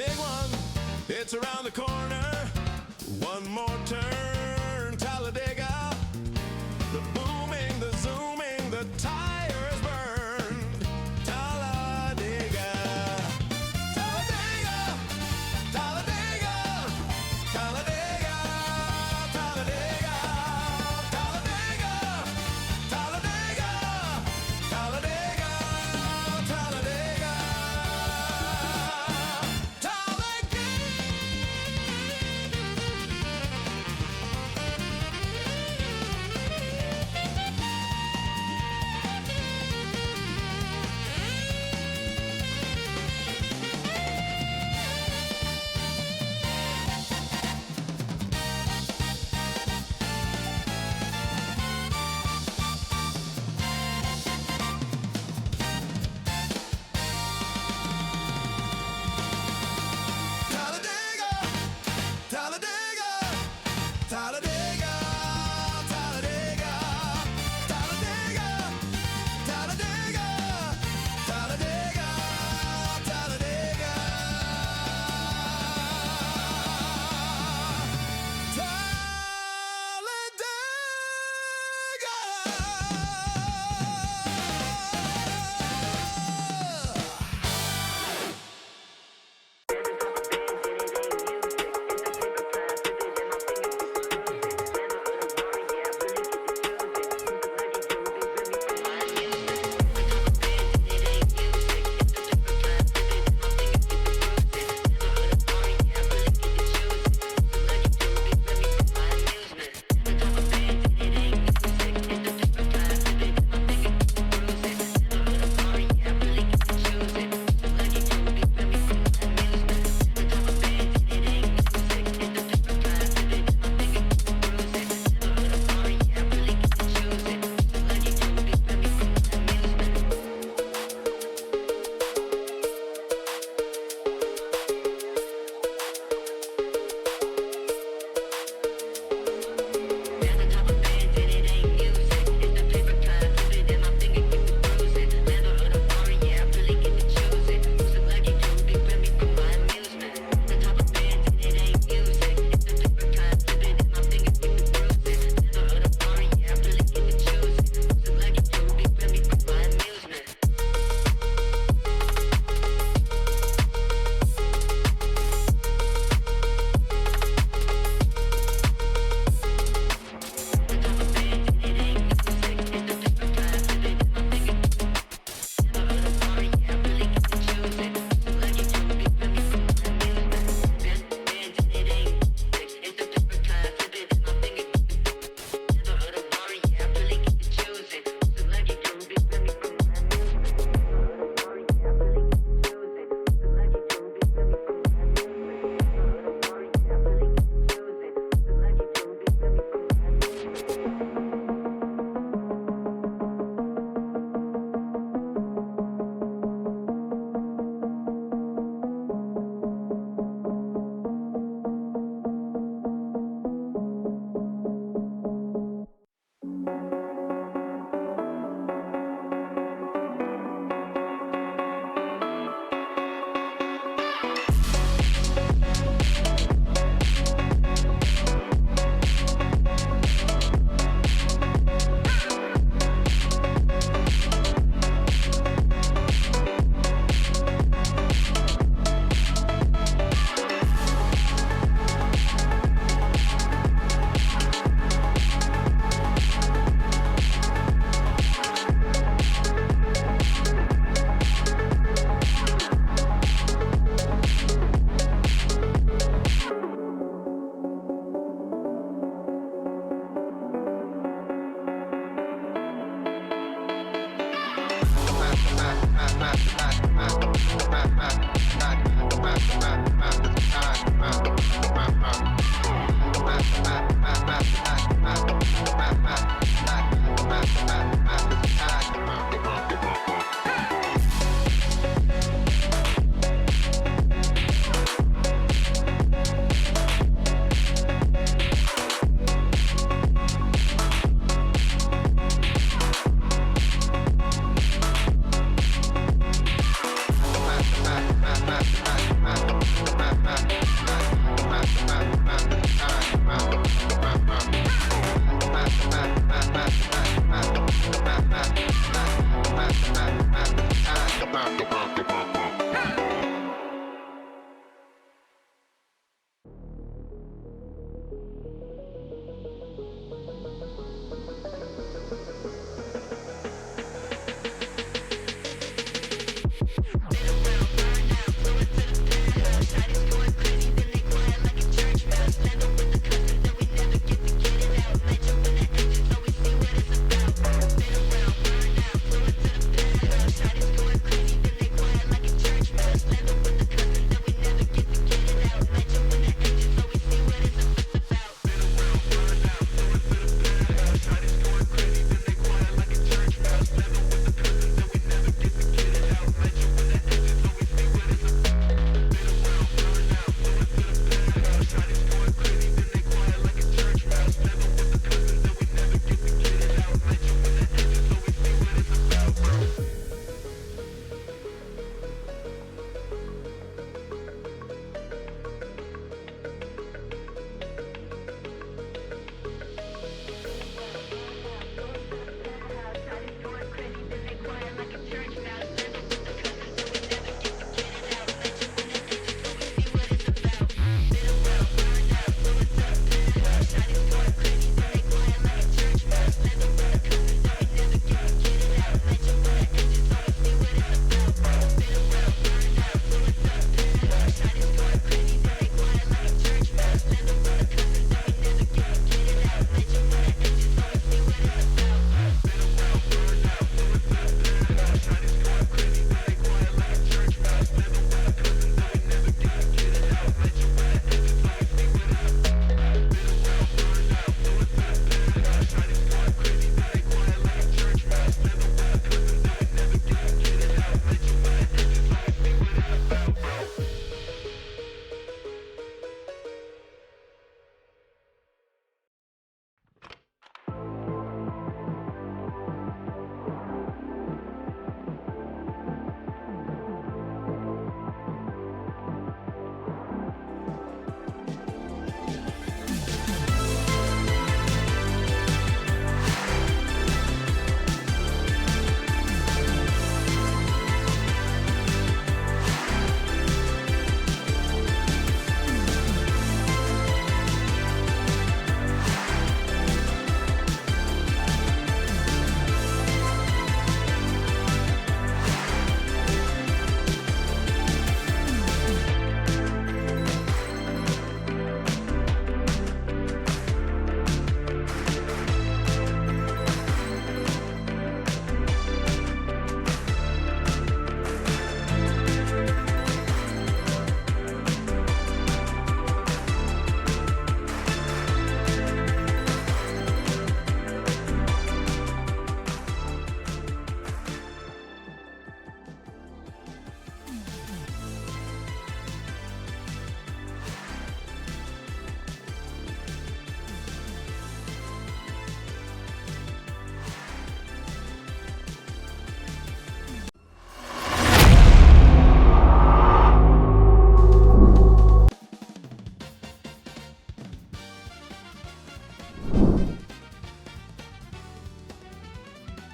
big one, it's around the corner. One more turn, Talladega. The booming, the zooming, the tires burned. Talladega, Talladega, Talladega, Talladega, Talladega, Talladega, Talladega, Talladega, Talladega, Talladega.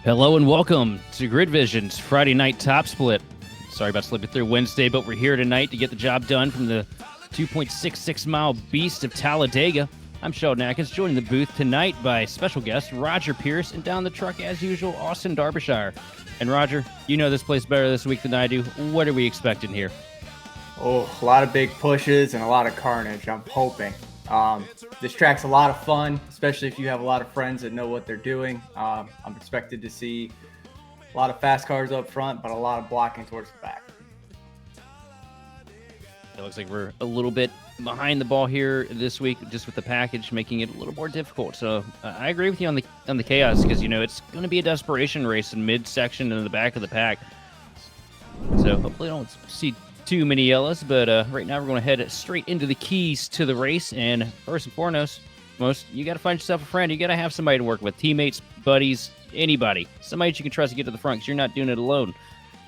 Hello and welcome to Grid Vision's Friday night top split. Sorry about slipping through Wednesday, but we're here tonight to get the job done from the 2.66 mile beast of Talladega. I'm Sheldon Atkins, joined in the booth tonight by special guest Roger Pierce, and down the truck as usual, Austin Derbyshire. And Roger, you know this place better this week than I do. What are we expecting here? Oh, a lot of big pushes and a lot of carnage, I'm hoping. This track's a lot of fun, especially if you have a lot of friends that know what they're doing. I'm expected to see a lot of fast cars up front, but a lot of blocking towards the back. It looks like we're a little bit behind the ball here this week, just with the package, making it a little more difficult. So I agree with you on the chaos, because it's going to be a desperation race in midsection and in the back of the pack. So hopefully, I don't see too many yellows, but right now we're going to head straight into the keys to the race. And first and foremost, you got to find yourself a friend. You got to have somebody to work with, teammates, buddies, anybody, somebody that you can trust to get to the front, because you're not doing it alone.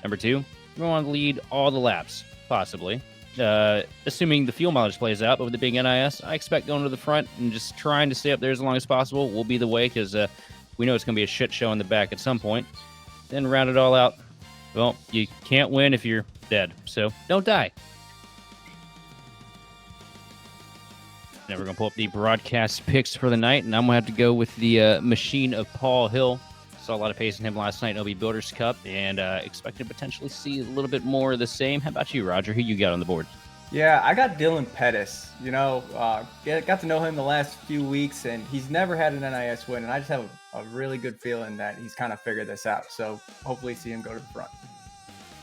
Number two, you want to lead all the laps, possibly. Assuming the fuel mileage plays out, but with it being NiS, I expect going to the front and just trying to stay up there as long as possible will be the way, because we know it's going to be a shit show in the back at some point. Then round it all out. Well, you can't win if you're dead, so don't die. Now we're going to pull up the broadcast picks for the night, and I'm going to have to go with the machine of Paul Hill. Saw a lot of pace in him last night in OB Builders Cup, and expect to potentially see a little bit more of the same. How about you, Roger? Who you got on the board? Yeah, I got Dylan Pettis. Got to know him the last few weeks, and he's never had an NiS win, and I just have a really good feeling that he's kind of figured this out. So hopefully see him go to the front.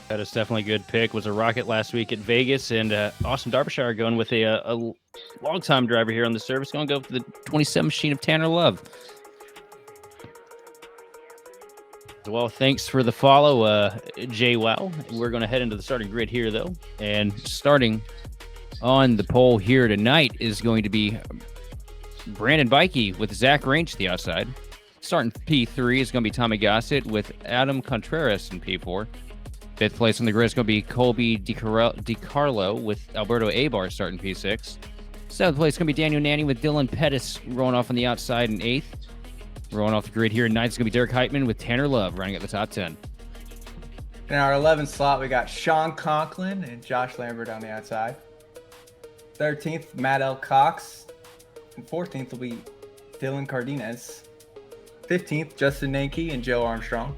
That is definitely a good pick. Was a rocket last week at Vegas, and Austin Derbyshire going with a long-time driver here on the service. Going to go for the 27 machine of Tanner Love. Well, thanks for the follow, Jay Wow. We're going to head into the starting grid here, though. And starting on the pole here tonight is going to be Brandon Bikey with Zach Range to the outside. Starting P3 is going to be Tommy Gossett with Adam Contreras in P4. Fifth place on the grid is going to be Colby DiCarlo with Alberto Abar starting P6. Seventh place is going to be Daniel Nanny with Dylan Pettis rolling off on the outside in eighth. Rolling off the grid here in ninth is going to be Derek Heitman with Tanner Love running at the top 10. In our 11th slot, we got Sean Conklin and Josh Lambert on the outside. 13th, Matt L. Cox. And 14th will be Dylan Cardenas. 15th, Justin Nanke and Joe Armstrong.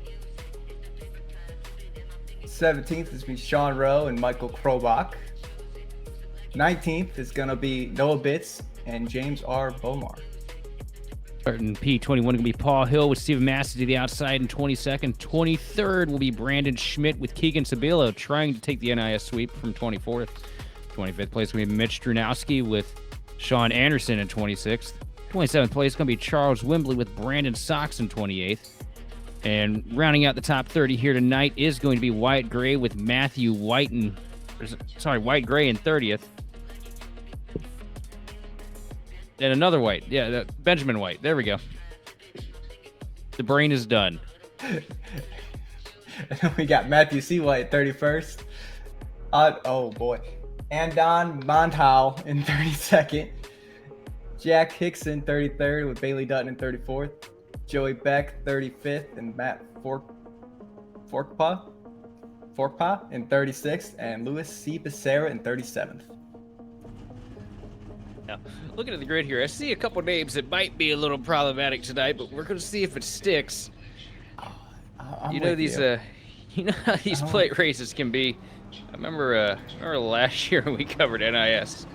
17th is going to be Sean Rowe and Michael Krobach. 19th is going to be Noah Bitts and James R. Bomar. Starting P21 going to be Paul Hill with Steven Massey to the outside in 22nd. 23rd will be Brandon Schmidt with Keegan Sabilo trying to take the NiS sweep from 24th. 25th place will be Mitch Drunowski with Sean Anderson in 26th. 27th place is going to be Charles Wembley with Brandon Sox in 28th. And rounding out the top 30 here tonight is going to be Wyatt Gray with Matthew White Gray in 30th. And another White. Yeah, Benjamin White. There we go. The brain is done. We got Matthew C. White 31st. Oh, boy. Andon Montal in 32nd. Jack Hickson 33rd with Bailey Dutton in 34th. Joey Beck 35th and Matt Forkpa in 36th. And Luis C. Becerra in 37th. Now, looking at the grid here, I see a couple names that might be a little problematic tonight, but we're going to see if it sticks. You know how these plate races can be. I remember last year when we covered NiS.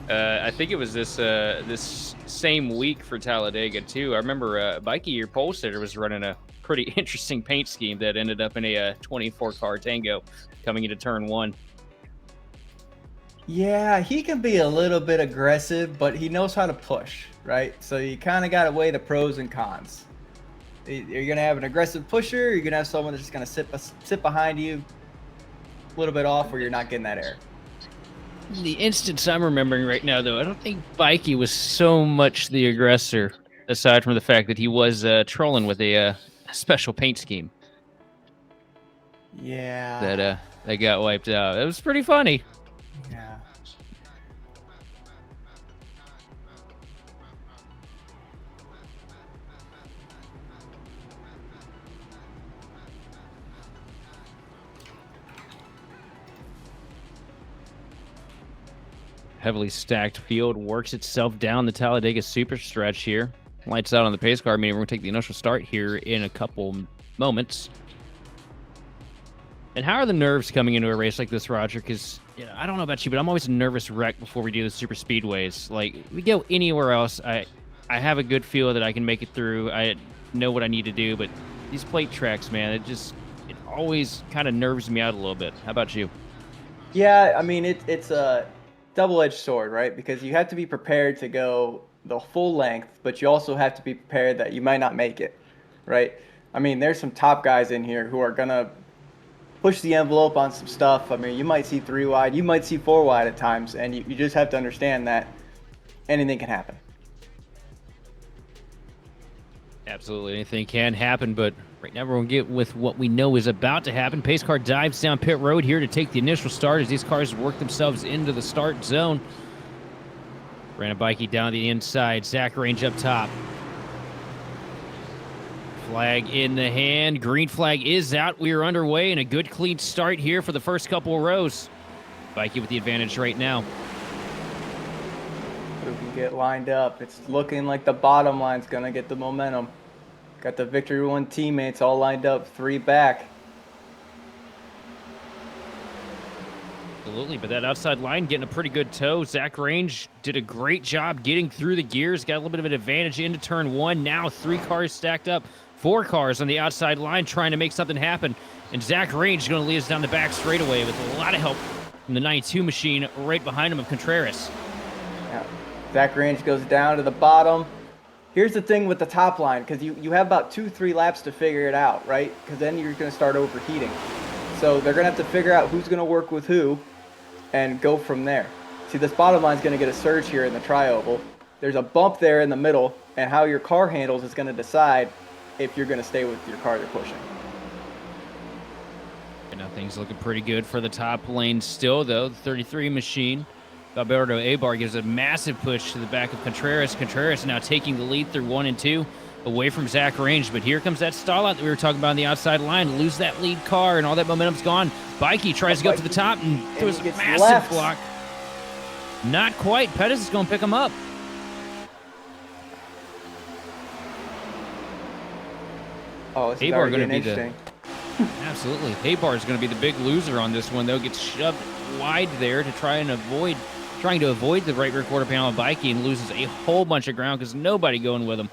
I think it was this same week for Talladega too. I remember Mikey, your pole sitter, was running a pretty interesting paint scheme that ended up in a 24 car tango coming into turn one. Yeah, he can be a little bit aggressive, but he knows how to push, right? So you kind of got to weigh the pros and cons. You're going to have an aggressive pusher, or you're going to have someone that's just going to sit behind you a little bit off where you're not getting that air. The instance I'm remembering right now, though, I don't think Bikey was so much the aggressor, aside from the fact that he was trolling with a special paint scheme. Yeah. That got wiped out. It was pretty funny. Yeah. heavily stacked field works itself down the Talladega super stretch here. Lights out on the pace car, meaning we're going to take the initial start here in a couple moments. And how are the nerves coming into a race like this, Roger? Because I don't know about you, but I'm always a nervous wreck before we do the super speedways. Like, we go anywhere else, I have a good feel that I can make it through. I know what I need to do, but these plate tracks, man, it always kind of nerves me out a little bit. How about you? Yeah, I mean it's a double-edged sword, right? Because you have to be prepared to go the full length, but you also have to be prepared that you might not make it, right? I mean, there's some top guys in here who are gonna push the envelope on some stuff. I mean, you might see 3 wide, you might see 4 wide at times, and you just have to understand that anything can happen. Absolutely, anything can happen, but right now we're going to get with what we know is about to happen. Pace car dives down pit road here to take the initial start as these cars work themselves into the start zone. Brandon Bikey down the inside, Zach Range up top. Flag in the hand. Green flag is out. We are underway and a good clean start here for the first couple of rows. Bikey with the advantage right now. Who can get lined up? It's looking like the bottom line's gonna get the momentum. Got the Victory One teammates all lined up, 3 back. Absolutely, but that outside line getting a pretty good tow. Zach Range did a great job getting through the gears. Got a little bit of an advantage into turn 1. Now 3 cars stacked up. 4 cars on the outside line trying to make something happen. And Zach Range is going to lead us down the back straightaway with a lot of help from the 92 machine right behind him of Contreras. Yeah. Zach Range goes down to the bottom. Here's the thing with the top line, because you have about 2-3 laps to figure it out, right? Because then you're going to start overheating. So they're going to have to figure out who's going to work with who and go from there. See, this bottom line is going to get a surge here in the tri-oval. There's a bump there in the middle, and how your car handles is going to decide if you're going to stay with your car you're pushing. And now things looking pretty good for the top lane still, though. The 33 machine. Alberto Abar gives a massive push to the back of Contreras. Contreras now taking the lead through 1 and 2 away from Zach Range. But here comes that stall out that we were talking about on the outside line. Lose that lead car and all that momentum's gone. Bikey tries to go up to the top and does a massive left block. Not quite. Pettis is going to pick him up. Oh, this is Abar already going to getting be interesting. Absolutely. Abar is going to be the big loser on this one, though. Gets shoved wide there to trying to avoid the right rear quarter panel of Bikey and loses a whole bunch of ground because nobody going with him.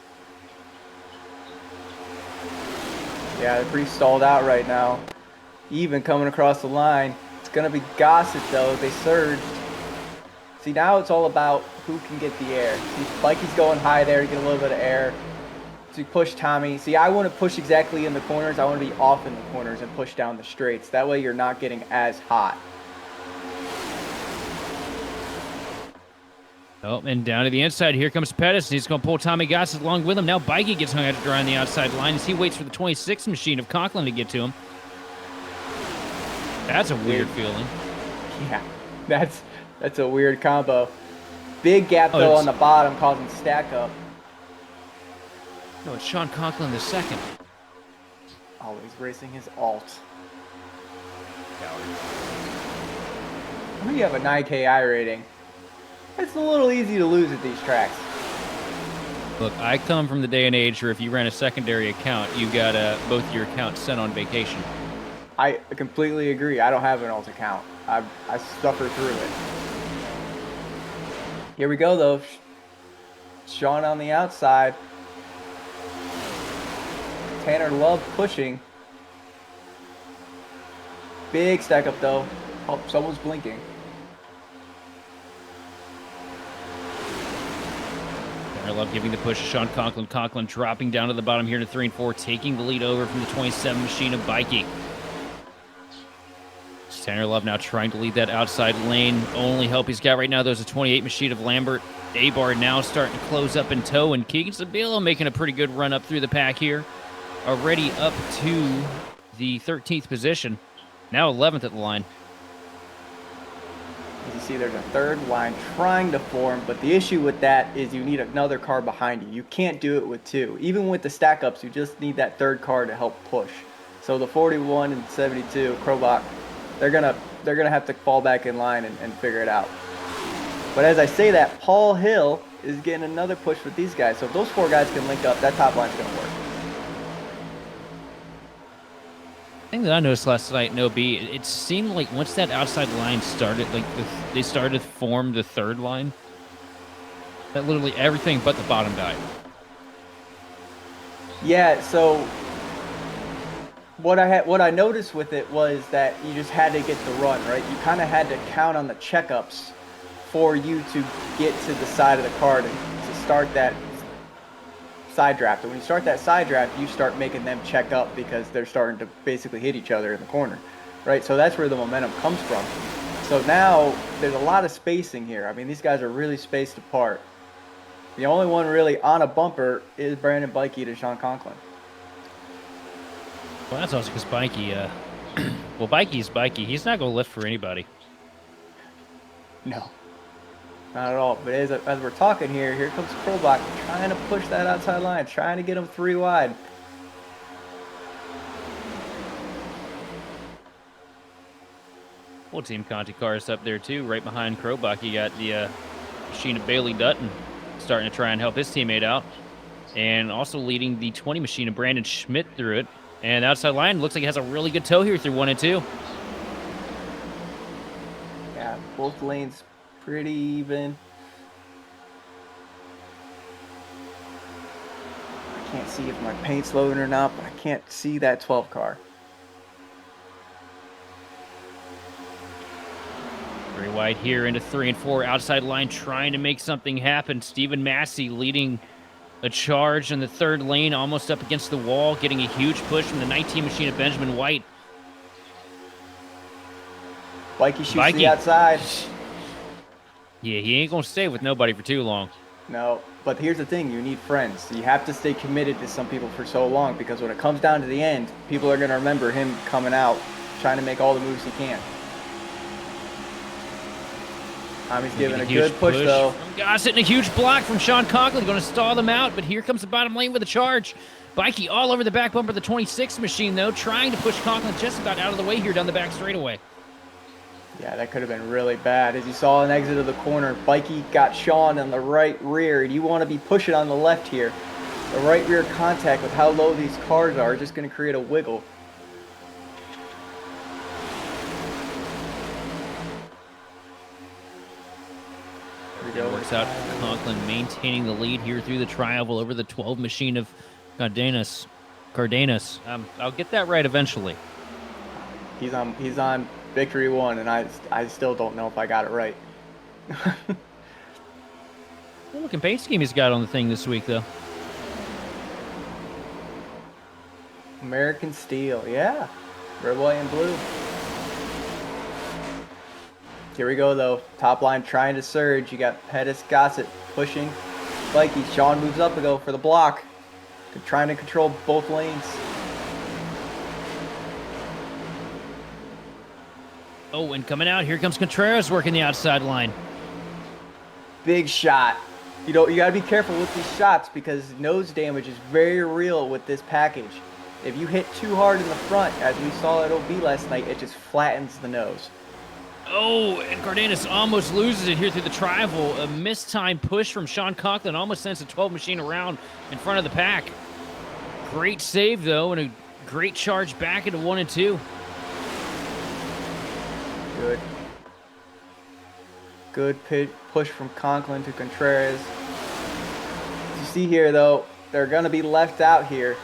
Yeah, they're pretty stalled out right now. Even coming across the line. It's going to be Gossett, though. They surged. See, now it's all about who can get the air. See, Bikey's going high there to get a little bit of air. To push Tommy. See, I want to push exactly in the corners. I want to be off in the corners and push down the straights. That way you're not getting as hot. Oh, and down to the inside. Here comes Pettis. He's going to pull Tommy Gossett along with him. Now Bikey gets hung out to dry on the outside line as he waits for the 26 machine of Conklin to get to him. That's a weird feeling. Yeah, that's a weird combo. Big gap, though, on the bottom causing stack up. No, it's Sean Conklin the second. Always racing his alt. When you have a 9KI rating, it's a little easy to lose at these tracks. Look, I come from the day and age where if you ran a secondary account, you got both your accounts sent on vacation. I completely agree. I don't have an alt account. I suffer through it. Here we go, though. Sean on the outside. Tanner Love pushing. Big stack up, though. Oh, someone's blinking. Tanner Love giving the push to Sean Conklin. Conklin dropping down to the bottom here to 3 and 4, taking the lead over from the 27 machine of Bikey. Tanner Love now trying to lead that outside lane. Only help he's got right now, there's a 28 machine of Lambert. Abar now starting to close up in tow, and Keegan Sabilo making a pretty good run up through the pack here. Already up to the 13th position. Now 11th at the line. As you see, there's a third line trying to form, but the issue with that is you need another car behind you. You can't do it with 2. Even with the stack ups, you just need that third car to help push. So the 41 and 72, Krobach, they're gonna have to fall back in line and figure it out. But as I say that, Paul Hill is getting another push with these guys. So if those 4 guys can link up, that top line's going to work. Thing that I noticed last night in OB, it seemed like once that outside line started, like they started to form the third line, that literally everything but the bottom died. Yeah, so what I noticed with it was that you just had to get the run, right? You kind of had to count on the checkups for you to get to the side of the car to start that side draft. And when you start that side draft, you start making them check up because they're starting to basically hit each other in the corner, right? So that's where the momentum comes from. So now there's a lot of spacing here. I mean, these guys are really spaced apart. The only one really on a bumper is Brandon Bikey to Sean Conklin. Well, that's also because Bikey, well, Bikey's Bikey. He's not going to lift for anybody. No, not at all. But as we're talking here comes Krobach trying to push that outside line, trying to get him 3 wide. Full team Conti cars up there too, right behind Krobach. You got the machine of Bailey Dutton starting to try and help his teammate out, and also leading the 20 machine of Brandon Schmidt through it. And the outside line looks like it has a really good toe here through 1 and 2. Yeah, both lanes pretty even. I can't see if my paint's loading or not, but I can't see that 12 car. Very wide here into 3 and 4. Outside line trying to make something happen. Stephen Massey leading a charge in the 3rd lane, almost up against the wall, getting a huge push from the 19 machine of Benjamin White. Bikey shoots the outside. Yeah, he ain't going to stay with nobody for too long. No, but here's the thing. You need friends. You have to stay committed to some people for so long, because when it comes down to the end, people are going to remember him coming out, trying to make all the moves he can. Tommy's giving a good push though. Goss hitting a huge block from Sean Conklin, going to stall them out, but here comes the bottom lane with a charge. Bikey all over the back bumper of the 26 machine, though, trying to push Conklin just about out of the way here down the back straightaway. Yeah, that could have been really bad. As you saw an exit of the corner, Bikey got Sean in the right rear, and you want to be pushing on the left here. The right rear contact with how low these cars are just going to create a wiggle. It works out. Conklin maintaining the lead here through the tri-oval over the 12 machine of Cardenas. I'll get that right eventually. He's on victory 1, and I still don't know if I got it right. Well, look at paint scheme he's got on the thing this week, though. American Steel, yeah. Red, white, and blue. Here we go, though. Top line trying to surge. You got Pettis, Gossett pushing. Bikey, Sean moves up to go for the block. They're trying to control both lanes. Oh, and coming out, here comes Contreras working the outside line. Big shot. You know, you got to be careful with these shots because nose damage is very real with this package. If you hit too hard in the front, as we saw at OB last night, it just flattens the nose. Oh, and Cardenas almost loses it here through the tri-oval. A mistimed push from Sean Conklin almost sends the 12 machine around in front of the pack. Great save, though, and a great charge back into 1 and 2. Good push from Conklin to Contreras. As you see here, though, they're going to be left out here.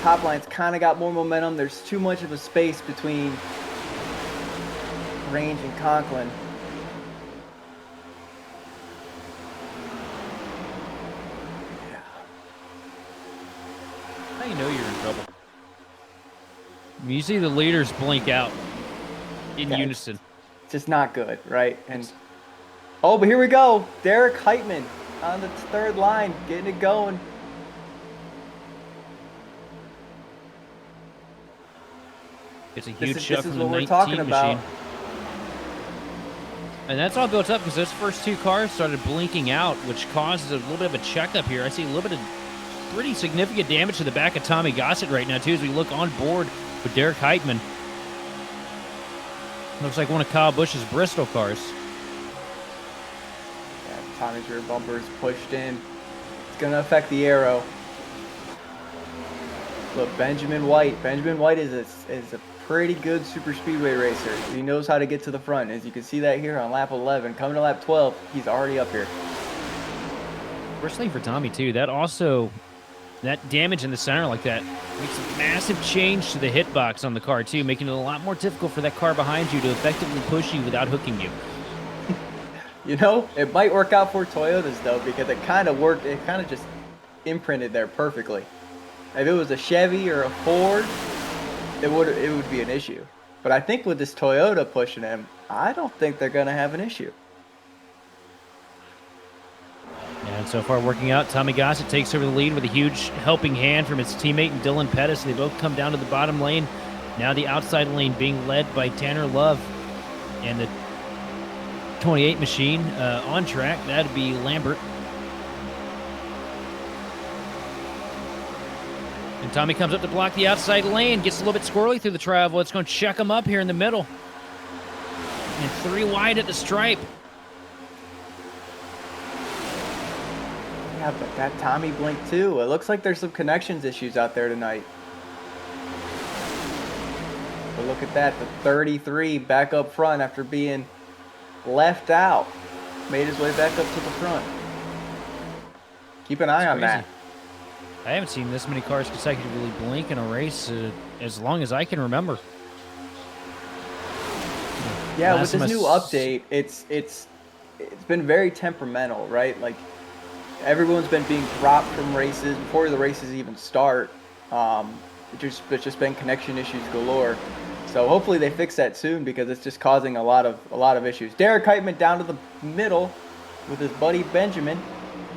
Top line's kind of got more momentum. There's too much of a space between Range and Conklin. How do you know you're in trouble? You see the leaders blink out in unison. It's just not good, right? And oh, but here we go. Derek Heitman on the 3rd line, getting it going. It's a huge shot this is from the what we're 19 talking machine. about. And that's all built up because those first 2 cars started blinking out, which causes a little bit of a checkup here. I see a little bit of pretty significant damage to the back of Tommy Gossett right now, too, as we look on board with Derek Heitman. Looks like one of Kyle Busch's Bristol cars. Tommy's rear bumper is pushed in. It's going to affect the aero. Look, Benjamin White. Benjamin White is a pretty good super speedway racer. He knows how to get to the front. As you can see that here on lap 11. Coming to lap 12, he's already up here. Worst thing for Tommy, too, that damage in the center like that makes a massive change to the hitbox on the car, too, making it a lot more difficult for that car behind you to effectively push you without hooking you. You know, it might work out for Toyotas, though, because it kind of worked. It kind of just imprinted there perfectly. If it was a Chevy or a Ford, it would be an issue. But I think with this Toyota pushing him, I don't think they're going to have an issue. And so far working out, Tommy Gossett takes over the lead with a huge helping hand from his teammate Dylan Pettis. They both come down to the bottom lane. Now the outside lane being led by Tanner Love. And the 28 machine on track, that'd be Lambert. And Tommy comes up to block the outside lane, gets a little bit squirrely through the travel. It's going to check him up here in the middle. And 3 wide at the stripe. Yeah, but that Tommy blinked too. It looks like there's some connections issues out there tonight. But look at that, the 33 back up front after being left out. Made his way back up to the front. Keep an eye on that. I haven't seen this many cars consecutively blink in a race as long as I can remember. Yeah, with this new update, it's been very temperamental, right? Like, everyone's been being dropped from races before the races even start. It's just been connection issues galore. So hopefully they fix that soon, because it's just causing a lot of issues. Derek Heitman down to the middle with his buddy Benjamin.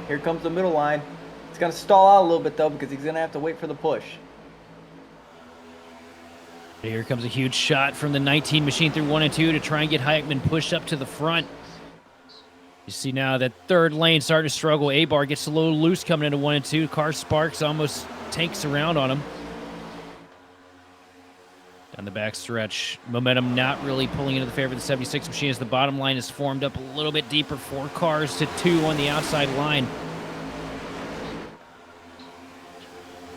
Here comes the middle line. It's going to stall out a little bit, though, because he's going to have to wait for the push. Here comes a huge shot from the 19 machine through 1 and 2 to try and get Heitman pushed up to the front. You see now that third lane starting to struggle. A-Bar gets a little loose coming into 1 and 2. Car sparks, almost tanks around on him. Down the back stretch, momentum not really pulling into the favor of the 76 machine as the bottom line is formed up a little bit deeper. 4 cars to 2 on the outside line.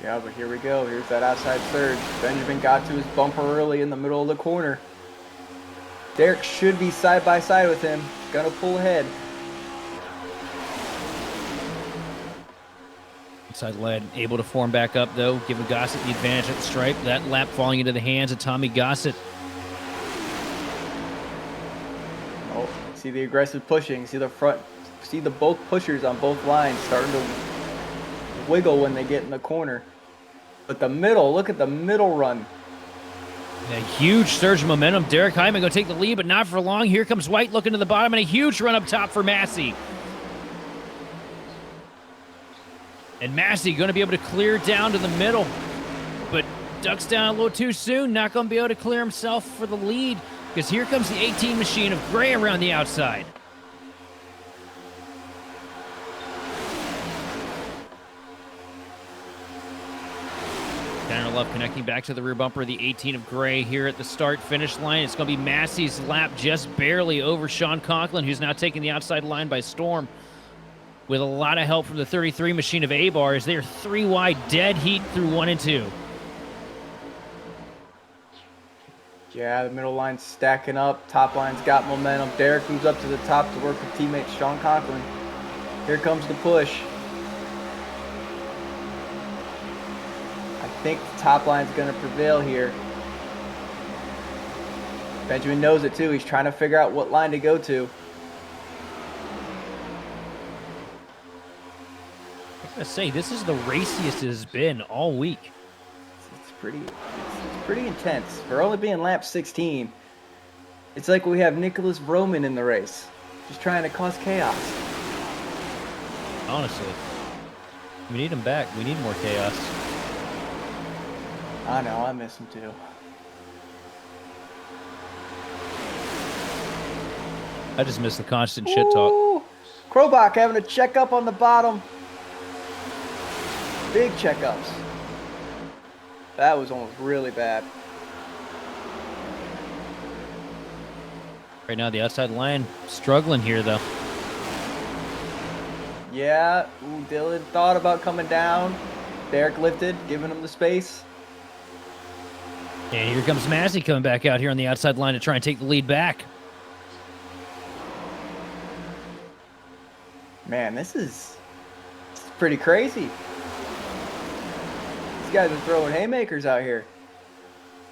Yeah, but here we go. Here's that outside surge. Benjamin got to his bumper early in the middle of the corner. Derek should be side by side with him. Gonna pull ahead. Inside lead, able to form back up, though, giving Gossett the advantage at the stripe. That lap falling into the hands of Tommy Gossett. Oh, see the aggressive pushing. See the front. See the both pushers on both lines starting to wiggle when they get in the corner. But the middle, look at the middle run. A huge surge of momentum. Derek Heitman going to take the lead, but not for long. Here comes White looking to the bottom, and a huge run up top for Massey. And Massey going to be able to clear down to the middle, but ducks down a little too soon. Not going to be able to clear himself for the lead, because here comes the 18 machine of Gray around the outside. Tanner Love connecting back to the rear bumper of the 18 of Gray here at the start-finish line. It's going to be Massey's lap just barely over Sean Conklin, who's now taking the outside line by storm. With a lot of help from the 33 machine of A-Bar as they are 3 wide dead heat through 1 and 2. Yeah, the middle line's stacking up. Top line's got momentum. Derek moves up to the top to work with teammate Sean Conklin. Here comes the push. I think the top line's going to prevail here. Benjamin knows it too. He's trying to figure out what line to go to. I gotta say, this is the raciest it has been all week. It's pretty intense. For only being lap 16, it's like we have Nicholas Roman in the race, just trying to cause chaos. Honestly, we need him back. We need more chaos. I know, I miss him too. I just miss the constant shit talk. Krobach having a checkup on the bottom. Big checkups. That was almost really bad. Right now, the outside line struggling here, though. Yeah, ooh, Dylan thought about coming down. Derek lifted, giving him the space. And here comes Massey coming back out here on the outside line to try and take the lead back. Man, this is pretty crazy. These guys are throwing haymakers out here.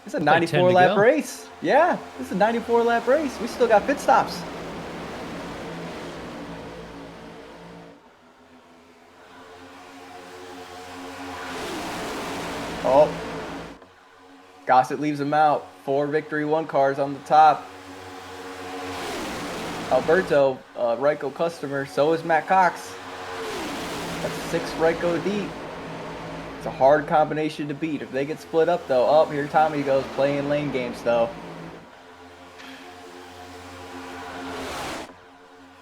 It's a Like 10 to 94 lap go. race. Yeah, this is a 94 lap race. We still got pit stops. Oh, Gossett leaves him out. 4 Victory 1 cars on the top. Alberto, Ryko customer. So is Matt Cox. That's 6 Ryko deep. It's a hard combination to beat. If they get split up, though. Oh, here Tommy goes playing lane games, though.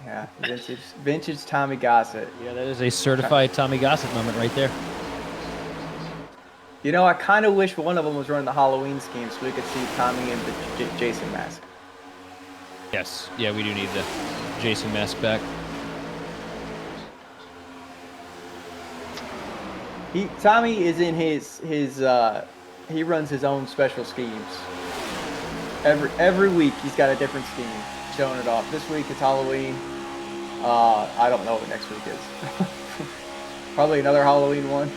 Yeah, vintage Tommy Gossett. Yeah, that is a certified Tommy Gossett moment right there. You know, I kind of wish one of them was running the Halloween scheme so we could see Tommy in the Jason mask. Yes. Yeah, we do need the Jason mask back. Tommy is in his he runs his own special schemes. Every week he's got a different scheme, showing it off. This week it's Halloween. I don't know what next week is. Probably another Halloween one.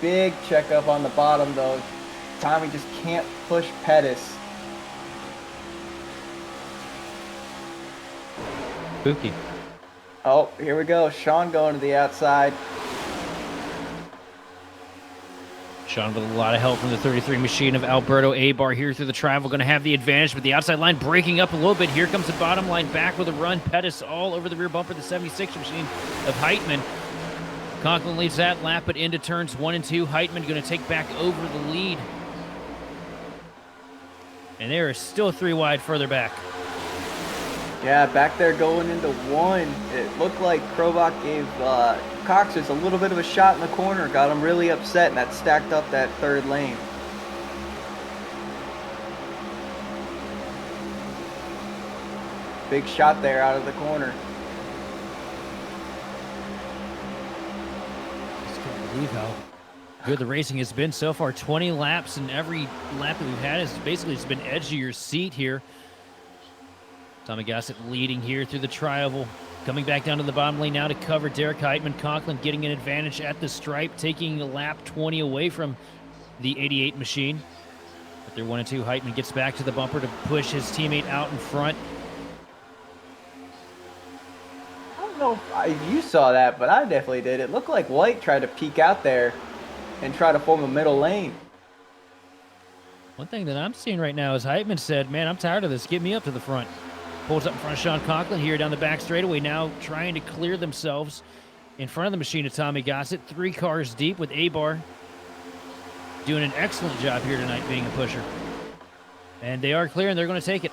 Big checkup on the bottom though. Tommy just can't push Pettis. Spooky. Oh, here we go. Sean going to the outside. Sean with a lot of help from the 33 machine of Alberto Abar here through the travel. Going to have the advantage, but the outside line breaking up a little bit. Here comes the bottom line back with a run. Pettis all over the rear bumper, the 76 machine of Heitman. Conklin leads that lap, but into turns 1 and 2. Heitman going to take back over the lead. And they are still 3 wide further back. Yeah, back there going into 1. It looked like Krovach gave Cox just a little bit of a shot in the corner. Got him really upset, and that stacked up that 3rd lane. Big shot there out of the corner. Just can't believe how good the racing has been so far. 20 laps, and every lap that we've had has basically just been edge of your seat here. Tommy Gossett leading here through the tri-oval. Coming back down to the bottom lane now to cover Derek Heitman. Conklin getting an advantage at the stripe, taking a lap 20 away from the 88 machine. But they're 1 and 2. Heitman gets back to the bumper to push his teammate out in front. I don't know if you saw that, but I definitely did. It looked like White tried to peek out there and try to form a middle lane. One thing that I'm seeing right now is Heitman said, man, I'm tired of this. Get me up to the front. Pulls up in front of Sean Conklin here down the back straightaway, now trying to clear themselves in front of the machine of Tommy Gossett. 3 cars deep with Abar doing an excellent job here tonight being a pusher. And they are clear, and they're going to take it.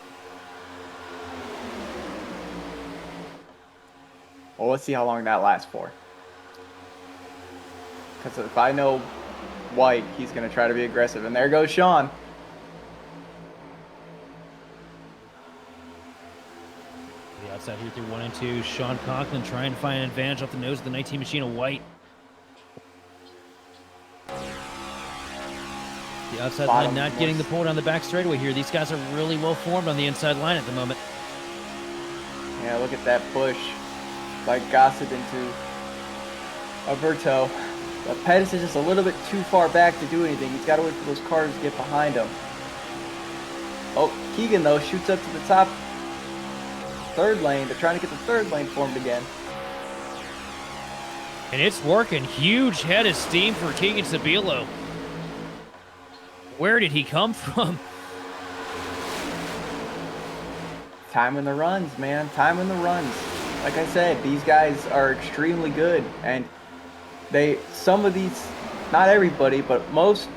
Well, let's see how long that lasts for. Because if I know White, he's going to try to be aggressive. And there goes Sean. The outside here through 1 and 2. Sean Conklin trying to find an advantage off the nose of the 19 machine of White. The outside line not getting the pull down the back straightaway here. These guys are really well formed on the inside line at the moment. Yeah, look at that push by Gossett into Alberto. But Pettis is just a little bit too far back to do anything. He's got to wait for those cars to get behind him. Oh, Keegan, though, shoots up to the top 3rd lane. They're trying to get the 3rd lane formed again. And it's working. Huge head of steam for Keegan Sabilo. Where did he come from? Time in the runs, man. Time in the runs. Like I said, these guys are extremely good. And some of these, not everybody, but most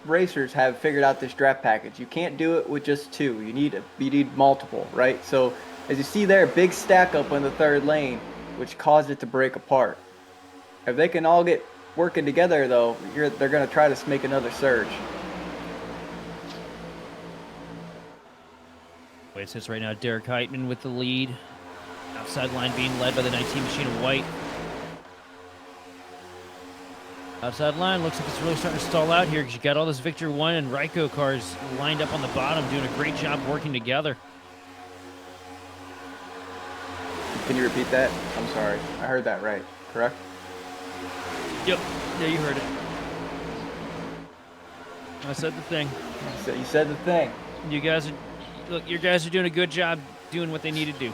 racers have figured out this draft package. You can't do it with just 2. You need multiple, right? So as you see there, big stack up in the 3rd lane, which caused it to break apart. If they can all get working together, though, they're going to try to make another surge. Way it sits right now, Derek Heitman with the lead. Outside line being led by the 19 machine in white. Outside line looks like it's really starting to stall out here because you got all this Victor 1 and Ryko cars lined up on the bottom doing a great job working together. Can you repeat that? I'm sorry. I heard that right, correct? Yep. Yeah, you heard it. I said the thing. So you said the thing. You guys are, look, your guys are doing a good job doing what they need to do.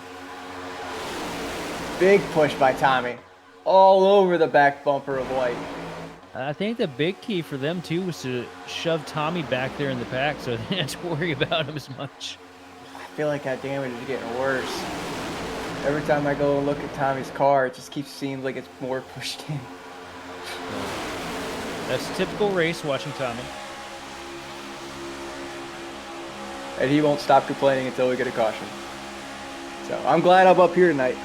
Big push by Tommy. All over the back bumper of white. I think the big key for them, too, was to shove Tommy back there in the pack so they didn't have to worry about him as much. I feel like that damage is getting worse. Every time I go and look at Tommy's car, it just keeps seeing like it's more pushed in. That's typical race watching Tommy. And he won't stop complaining until we get a caution. So I'm glad I'm up here tonight.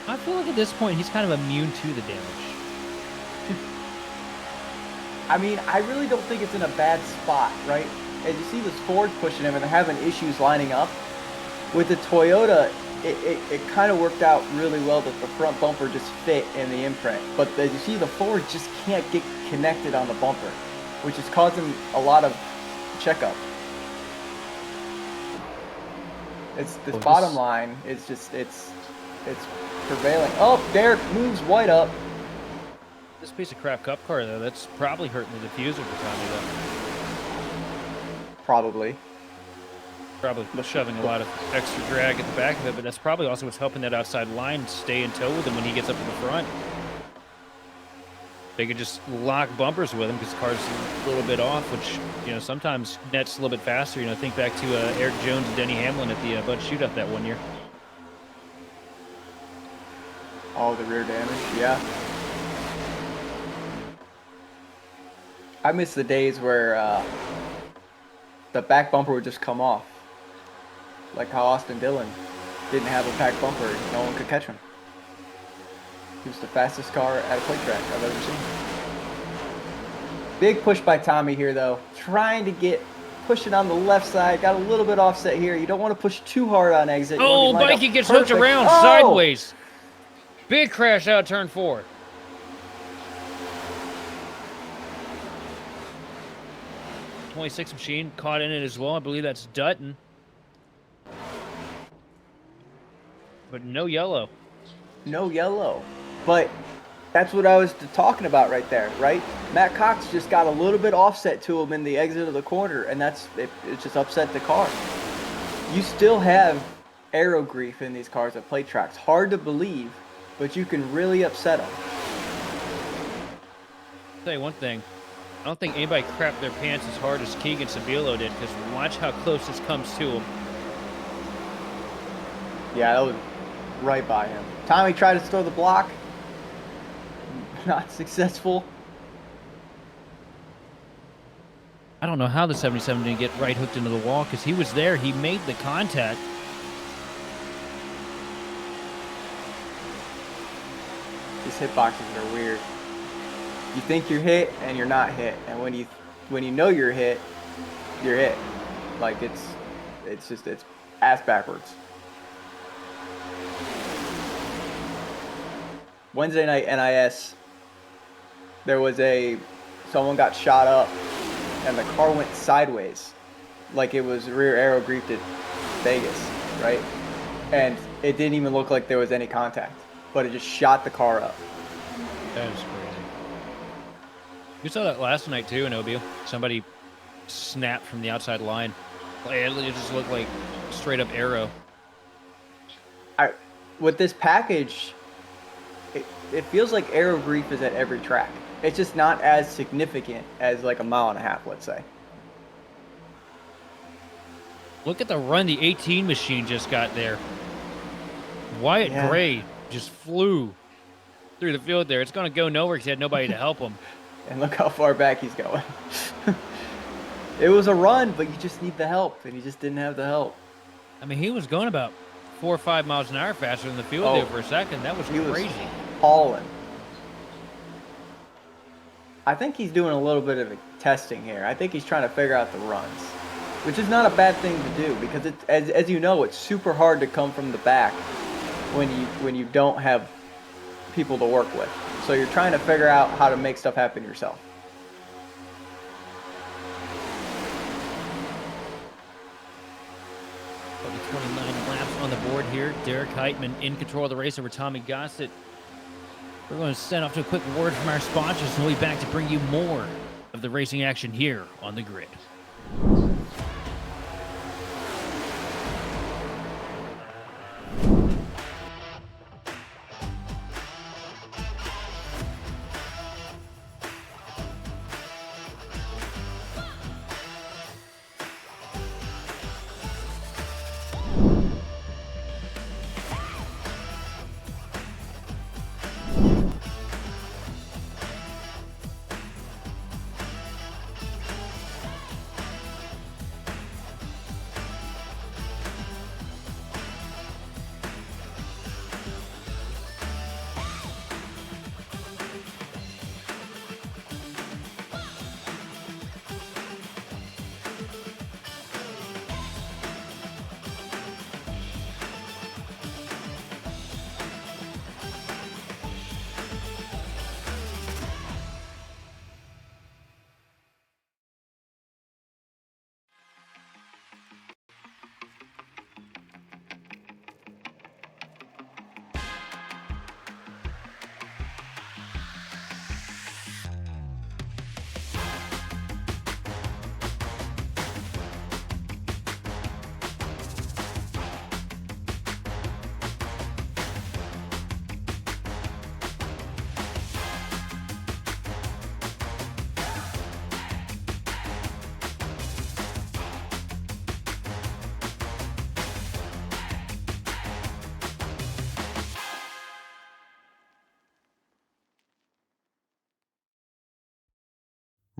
I feel like at this point he's kind of immune to the damage. I mean, I really don't think it's in a bad spot, right? As you see this Ford pushing him and they're having issues lining up. With the Toyota, it kind of worked out really well that the front bumper just fit in the imprint. But as you see, the Ford just can't get connected on the bumper, which is causing a lot of checkup. This bottom line is just, it's prevailing. Oh, Derek moves white up. This piece of crap cup car, though, that's probably hurting the diffuser for Tommy, though. Probably shoving a lot of extra drag at the back of it, but that's probably also what's helping that outside line stay in tow with him when he gets up to the front. They could just lock bumpers with him because the car's a little bit off, which, you know, sometimes nets a little bit faster. You know, think back to Eric Jones and Denny Hamlin at the Bud Shootout that one year. All the rear damage, yeah. I miss the days where the back bumper would just come off. Like how Austin Dillon didn't have a back bumper. No one could catch him. He was the fastest car at a plate track I've ever seen. Big push by Tommy here, though. Trying to push it on the left side. Got a little bit offset here. You don't want to push too hard on exit. Oh, Mikey gets hooked around sideways. Big crash out turn 4. '26 machine caught in it as well. I believe that's Dutton. But no yellow. No yellow. But that's what I was talking about right there, right? Matt Cox just got a little bit offset to him in the exit of the corner, and it just upset the car. You still have aero grief in these cars at plate tracks. Hard to believe, but you can really upset them. I'll tell you one thing. I don't think anybody crapped their pants as hard as Keegan Sabilo did, because watch how close this comes to him. Yeah, that was right by him. Tommy tried to throw the block. Not successful. I don't know how the 77 didn't get right hooked into the wall, because he was there. He made the contact. These hitboxes are weird. You think you're hit and you're not hit, and when you know you're hit, you're hit. Like it's ass backwards. Wednesday night NIS, there was someone got shot up and the car went sideways, like it was rear aero griefed at Vegas, right? And it didn't even look like there was any contact, but it just shot the car up. That is crazy. We saw that last night too in OBU. Somebody snapped from the outside line. It just looked like straight up aero. With this package, it feels like aero grief is at every track. It's just not as significant as like a mile and a half, let's say. Look at the run the 18 machine just got there. Wyatt Gray just flew through the field there. It's going to go nowhere because he had nobody to help him. And look how far back he's going. It was a run, but you just need the help, and he just didn't have the help. I mean, he was going about 4 or 5 miles an hour faster than the field there for a second. That was crazy. Was hauling. I think he's doing a little bit of testing here. I think he's trying to figure out the runs. which is not a bad thing to do because it's as you know, it's super hard to come from the back when you don't have people to work with. So you're trying to figure out how to make stuff happen yourself. Over 29 laps on the board here. Derek Heitman in control of the race over Tommy Gossett. We're going to send off to a quick word from our sponsors, and we'll be back to bring you more of the racing action here on the grid.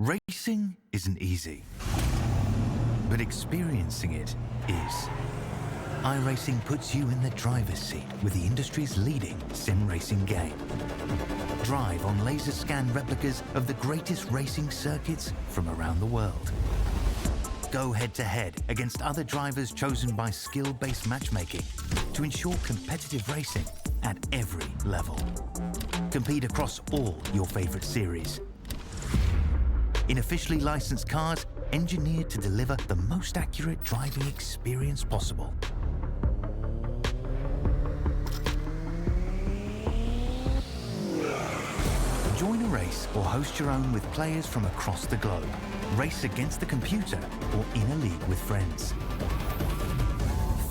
Racing isn't easy, but experiencing it is. iRacing puts you in the driver's seat with the industry's leading sim racing game. Drive on laser scan replicas of the greatest racing circuits from around the world. Go head-to-head against other drivers chosen by skill-based matchmaking to ensure competitive racing at every level. Compete across all your favorite series in officially licensed cars engineered to deliver the most accurate driving experience possible. Join a race or host your own with players from across the globe. Race against the computer or in a league with friends.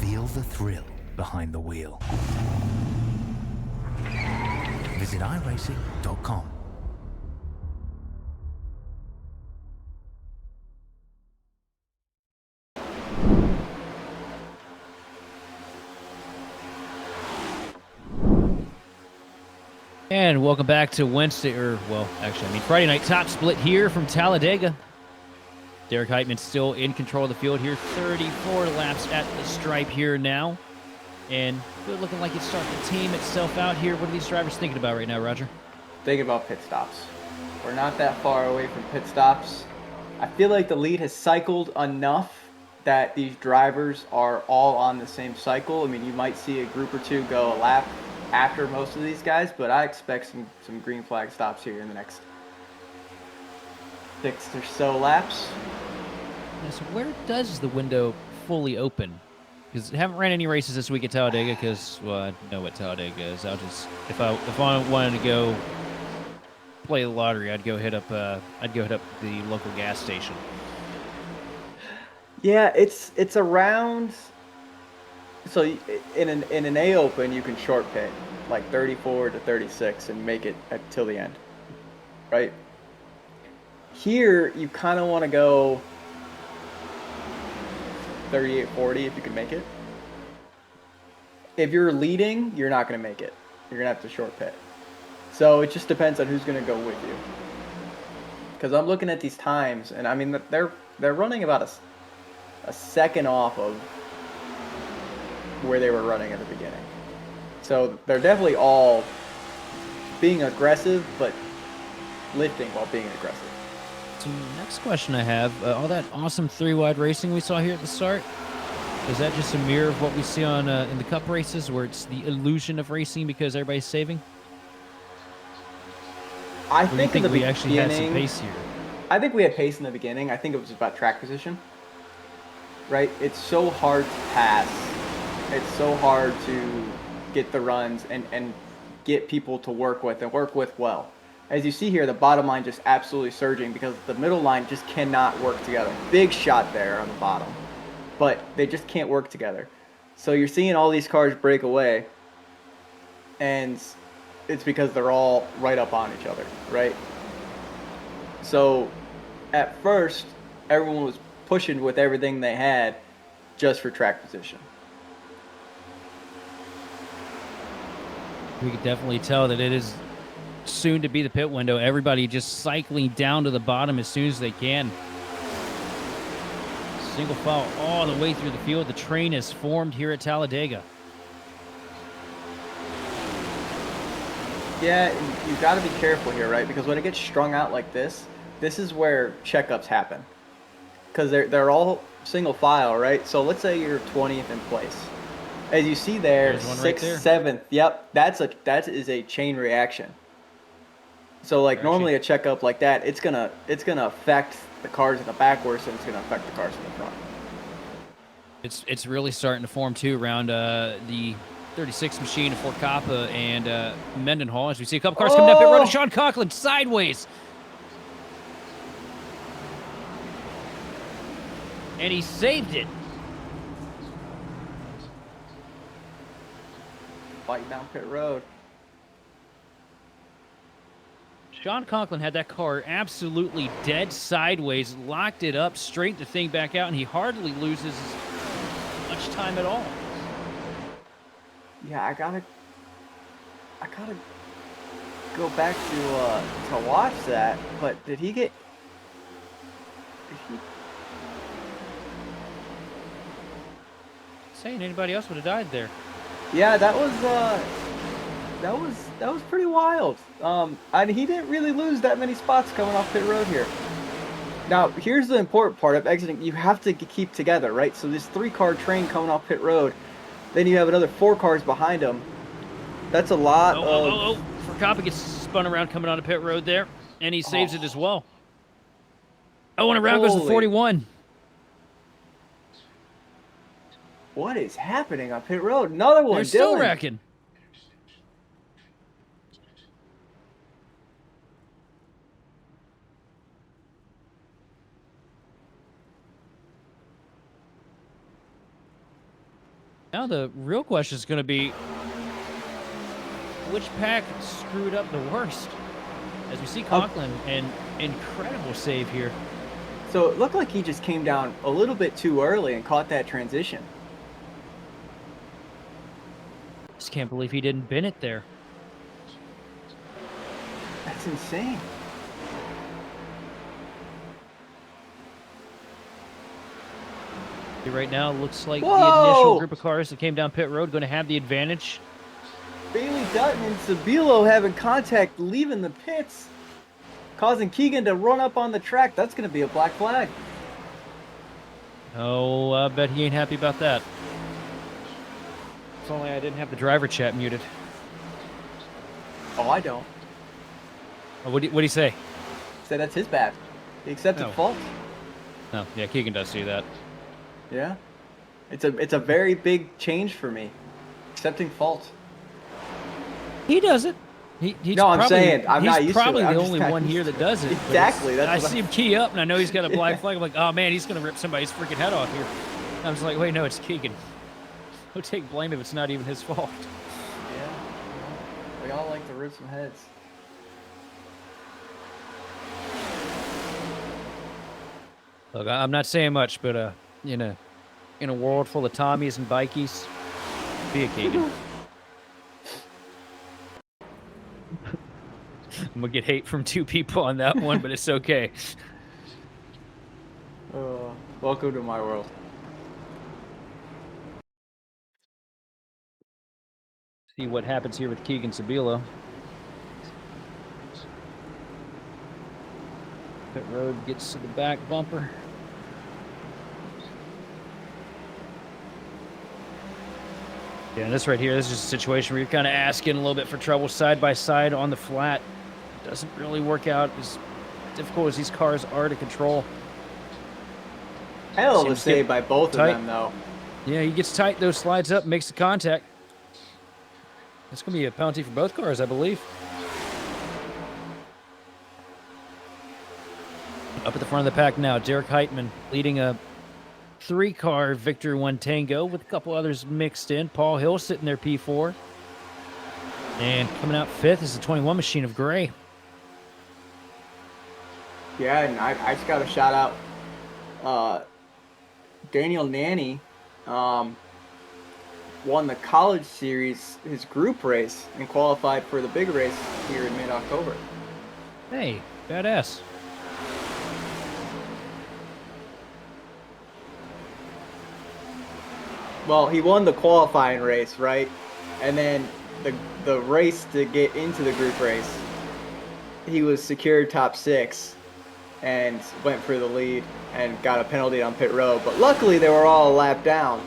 Feel the thrill behind the wheel. Visit iRacing.com. And welcome back to Wednesday, Friday night top split here from Talladega. Derek Heitman still in control of the field here. 34 laps at the stripe here now. And good looking like it's starting to team itself out here. What are these drivers thinking about right now, Roger? Thinking about pit stops. We're not that far away from pit stops. I feel like the lead has cycled enough that these drivers are all on the same cycle. I mean, you might see a group or two go a lap after most of these guys, but I expect some green flag stops here in the next 6 or so laps. Now, so where does the window fully open? Because I haven't ran any races this week at Talladega because, well, I know what Talladega is. I'll just, if I wanted to go play the lottery, I'd go hit up the local gas station. Yeah, it's around. So in an A open, you can short pit like 34 to 36 and make it till the end, right? Here, you kind of want to go 38, 40 if you can make it. If you're leading, you're not going to make it. You're going to have to short pit. So it just depends on who's going to go with you. Because I'm looking at these times, and I mean, they're running about a second off of where they were running at the beginning. So they're definitely all being aggressive, but lifting while being aggressive. So next question I have, all that awesome 3-wide racing we saw here at the start, is that just a mirror of what we see on in the Cup races, where it's the illusion of racing because everybody's saving? I Or do you think in think the we actually had some beginning, pace here? I think we had pace in the beginning. I think it was about track position, right? It's so hard to pass. It's so hard to get the runs and get people to work with and work with well. As you see here, the bottom line just absolutely surging because the middle line just cannot work together. Big shot there on the bottom, but they just can't work together. So you're seeing all these cars break away, and it's because they're all right up on each other, right? So at first, everyone was pushing with everything they had just for track position. We could definitely tell that it is soon to be the pit window. Everybody just cycling down to the bottom as soon as they can. Single file all the way through the field. The train is formed here at Talladega. Yeah, and you've got to be careful here, right? Because when it gets strung out like this is where checkups happen. Because they're all single file, right? So let's say you're 20th in place. As you see there, There's one right 6th, there. 7th. Yep, that is a chain reaction. So like They're normally a checkup like that, it's gonna affect the cars in the back worse than it's gonna affect the cars in the front. It's really starting to form too around the 36 machine of Fort Kappa and Mendenhall. As we see a couple cars coming up pit road. Oh! Sean Conklin sideways. And he saved it. Fighting down pit road. Sean Conklin had that car absolutely dead sideways, locked it up, straightened the thing back out, and he hardly loses much time at all. Yeah, I gotta go back to watch that. But did he get? Saying anybody else would have died there. Yeah, that was pretty wild. And he didn't really lose that many spots coming off pit road here. Now, here's the important part of exiting. You have to keep together, right? So this 3-car train coming off pit road, then you have another 4 cars behind him. That's a lot of... Oh. Fort Kappa gets spun around coming onto pit road there, and he saves it as well. Oh, and around goes the 41. What is happening on pit road? Another one, They're still Dylan. wrecking. Now the real question is going to be, which pack screwed up the worst? As we see Conklin, an incredible save here. So it looked like he just came down a little bit too early and caught that transition. Just can't believe he didn't bin it there. That's insane. Right now, looks like the Whoa! initial group of cars that came down pit road going to have the advantage. Bailey Dutton and Sabilo having contact, leaving the pits, causing Keegan to run up on the track. That's going to be a black flag. Oh, I bet he ain't happy about that. If only I didn't have the driver chat muted. Oh, I don't. Oh, what'd he say? Say that's his bad. He accepted No. fault. Oh, yeah, Keegan does see that. Yeah. It's a very big change for me. Accepting fault. He does it. He's No, I'm probably, saying I'm not used to it. He's probably I'm the just only not one used here to that does it. but Exactly, that's I what see him key up, and I know he's got a black flag. I'm like, oh man, he's gonna rip somebody's freaking head off here. And I was like, wait, no, it's Keegan. He'll take blame if it's not even his fault. Yeah. We all like to rip some heads. Look, I'm not saying much, but in a world full of Tommies and bikies, be a Keegan. I'm gonna get hate from 2 people on that one, but it's okay. Welcome to my world. See what happens here with Keegan Sabilo. Pit road gets to the back bumper. Yeah, this right here, this is just a situation where you're kind of asking a little bit for trouble side by side on the flat. It doesn't really work out as difficult as these cars are to control. Hell of a Seems save good. by both Tight. of them, though. Yeah, he gets tight, those slides up, makes the contact. That's going to be a penalty for both cars, I believe. Up at the front of the pack now, Derek Heitman leading a 3-car Victory 1 Tango with a couple others mixed in. Paul Hill sitting there P4. And coming out 5th is the 21 Machine of Gray. Yeah, and I just got to shout out Daniel Nanny. Won the College Series, his group race, and qualified for the big race here in mid-October. Hey, badass. Well, he won the qualifying race, right? And then the race to get into the group race, he was secured top 6 and went for the lead and got a penalty on pit road. But luckily, they were all a lap down,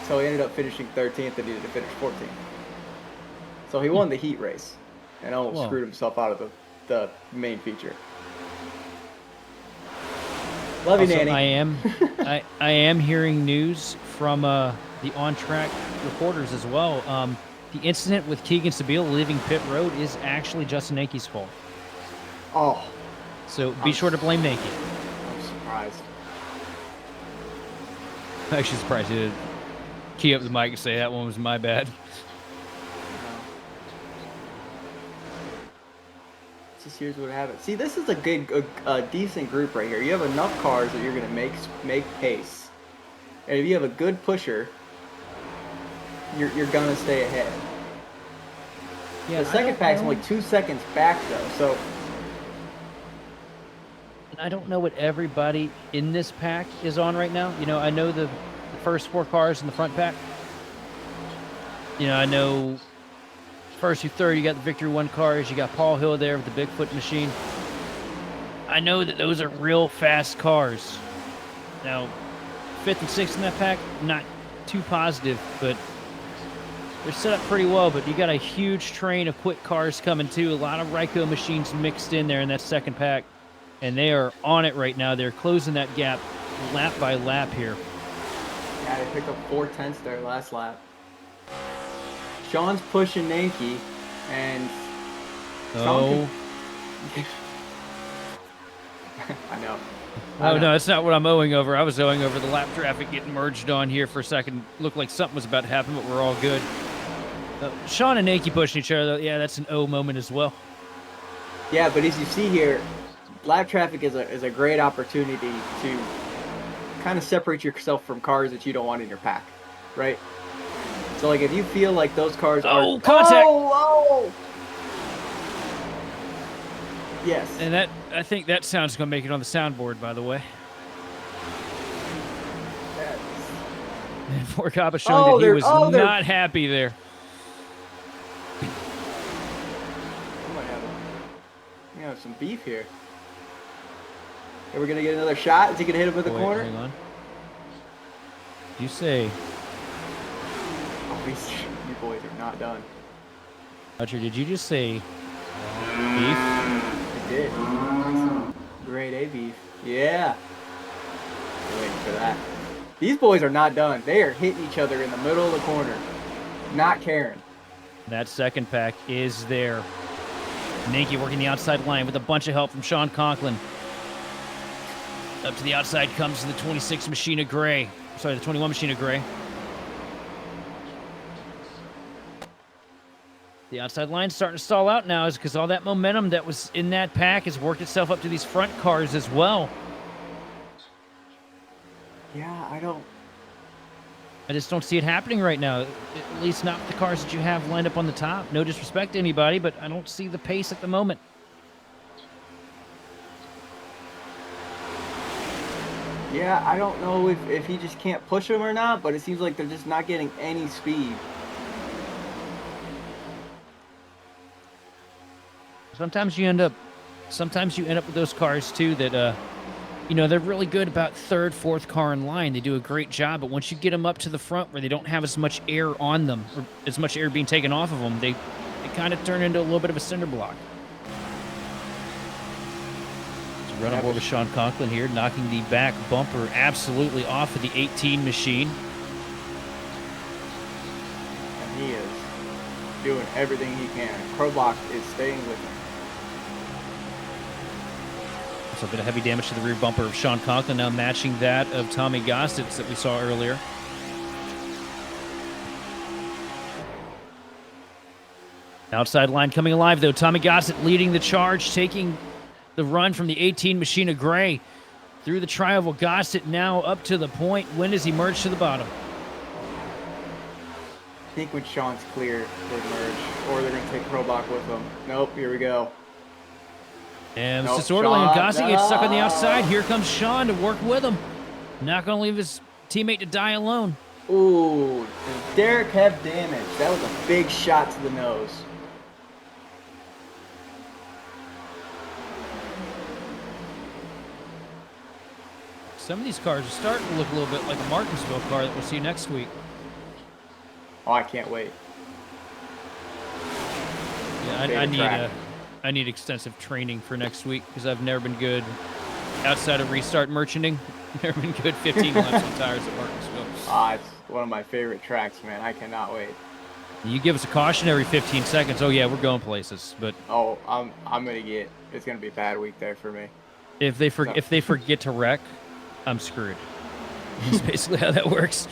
so he ended up finishing 13th and needed to finish 14th. So he won the heat race and almost Whoa. screwed himself out of the main feature. Love you, Also, Nanny. I am hearing news from the on-track reporters as well. The incident with Keegan Sabile leaving pit road is actually Justin Nake's fault. Oh, So be sure to blame Nake. I'm surprised. I'm actually surprised he didn't key up the mic and say that one was my bad. Just here's what happened. See, this is a decent group right here. You have enough cars that you're gonna make pace, and if you have a good pusher, you're gonna stay ahead. Yeah, The second pack's only 2 seconds back though, so I don't know what everybody in this pack is on right now. You know, I know the first 4 cars in the front pack. You know, I know first through third, you got the Victory 1 cars. You got Paul Hill there with the Bigfoot machine. I know that those are real fast cars. Now, 5th and 6th in that pack, not too positive, but they're set up pretty well. But you got a huge train of quick cars coming too. A lot of Ryko machines mixed in there in that second pack. And they are on it right now. They're closing that gap lap by lap here. yeah, they picked up 4/10 there last lap. Sean's pushing Nanke, and Oh, I know. oh no, that's not what I'm owing over. I was owing over the lap traffic getting merged on here for a second. Looked like something was about to happen, but we're all good. Sean and Nake pushing each other. Yeah, that's an O moment as well. Yeah, but as you see here, lap traffic is a great opportunity to kind of separate yourself from cars that you don't want in your pack, right? So like if you feel like those cars are contact. oh! Yes. And that, I think that sound's gonna make it on the soundboard, by the way. And poor Kappa showing that he was not happy there. We have some beef here. Are we gonna get another shot? Is he gonna hit him with the Wait, corner? hang on. You say, Oh, you boys are not done. Archer, did you just say beef? I did. Grade A beef. Yeah. Waiting for that. These boys are not done. They are hitting each other in the middle of the corner. Not caring. That second pack is there. Nake working the outside line with a bunch of help from Sean Conklin. Up to the outside comes the 26 Machine of Gray. Sorry, the 21 Machine of Gray. The outside line's starting to stall out now is because all that momentum that was in that pack has worked itself up to these front cars as well. Yeah, I just don't see it happening right now. At least not with the cars that you have lined up on the top. No disrespect to anybody, but I don't see the pace at the moment. Yeah, I don't know if he just can't push them or not, but it seems like they're just not getting any speed. Sometimes you end up sometimes you end up with those cars too that, you know, they're really good about third, fourth car in line. They do a great job, but once you get them up to the front where they don't have as much air on them, or as much air being taken off of them, they kind of turn into a little bit of a cinder block. So run aboard with Sean Conklin here, knocking the back bumper absolutely off of the 18 machine. And he is doing everything he can. Krobach is staying with him. So a bit of heavy damage to the rear bumper of Sean Conklin, now matching that of Tommy Gostitz that we saw earlier. Outside line coming alive, though. Tommy Gossett leading the charge, taking the run from the 18 machine of Gray through the tri-oval. Gossett now up to the point. When does he merge to the bottom? I think when Sean's clear, they merge, or they're going to take Krobach with them. Nope, here we go. And Nope, it's disorderly, and Sean, Gossett gets stuck on the no. outside. Here comes Sean to work with him. Not going to leave his teammate to die alone. Ooh, does Derek have damage? That was a big shot to the nose. Some of these cars are starting to look a little bit like a Martinsville car that we'll see next week. Oh, I can't wait. Yeah, I Favorite need track. I need extensive training for next week because I've never been good outside of restart merchanting. Never been good 15 laps on tires at Martinsville. It's one of my favorite tracks, man. I cannot wait. You give us a caution every 15 seconds. Oh yeah, we're going places. But Oh, I'm gonna get. It's gonna be a bad week there for me. if they forget to wreck, I'm screwed. That's basically how that works.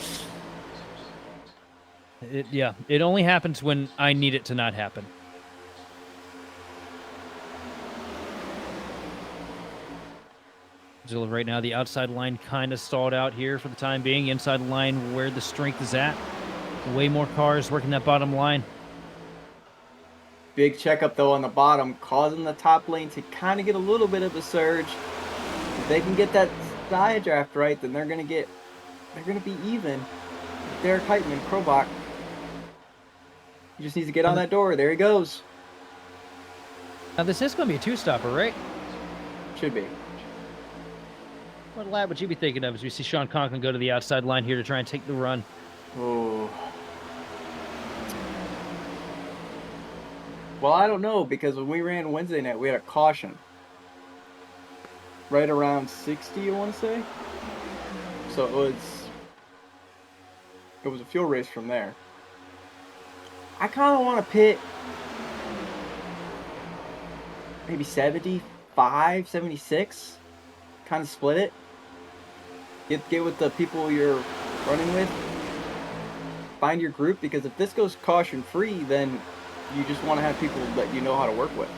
It only happens when I need it to not happen. Zilla right now, the outside line kind of stalled out here for the time being. Inside line where the strength is at. Way more cars working that bottom line. Big checkup though on the bottom, causing the top lane to kind of get a little bit of a surge. If they can get that tire draft right, then they're gonna be even. Derek Heitman, Krobach. He just needs to get on that door. There he goes. Now this is going to be a two-stopper, right? Should be. What lap would you be thinking of as we see Sean Conklin go to the outside line here to try and take the run? Oh. Well, I don't know, because when we ran Wednesday night, we had a caution. Right around 60, I want to say. So it was a fuel race from there. I kind of want to pit maybe 75, 76. Kind of split it. Get with the people you're running with. Find your group, because if this goes caution free, then you just want to have people that you know how to work with.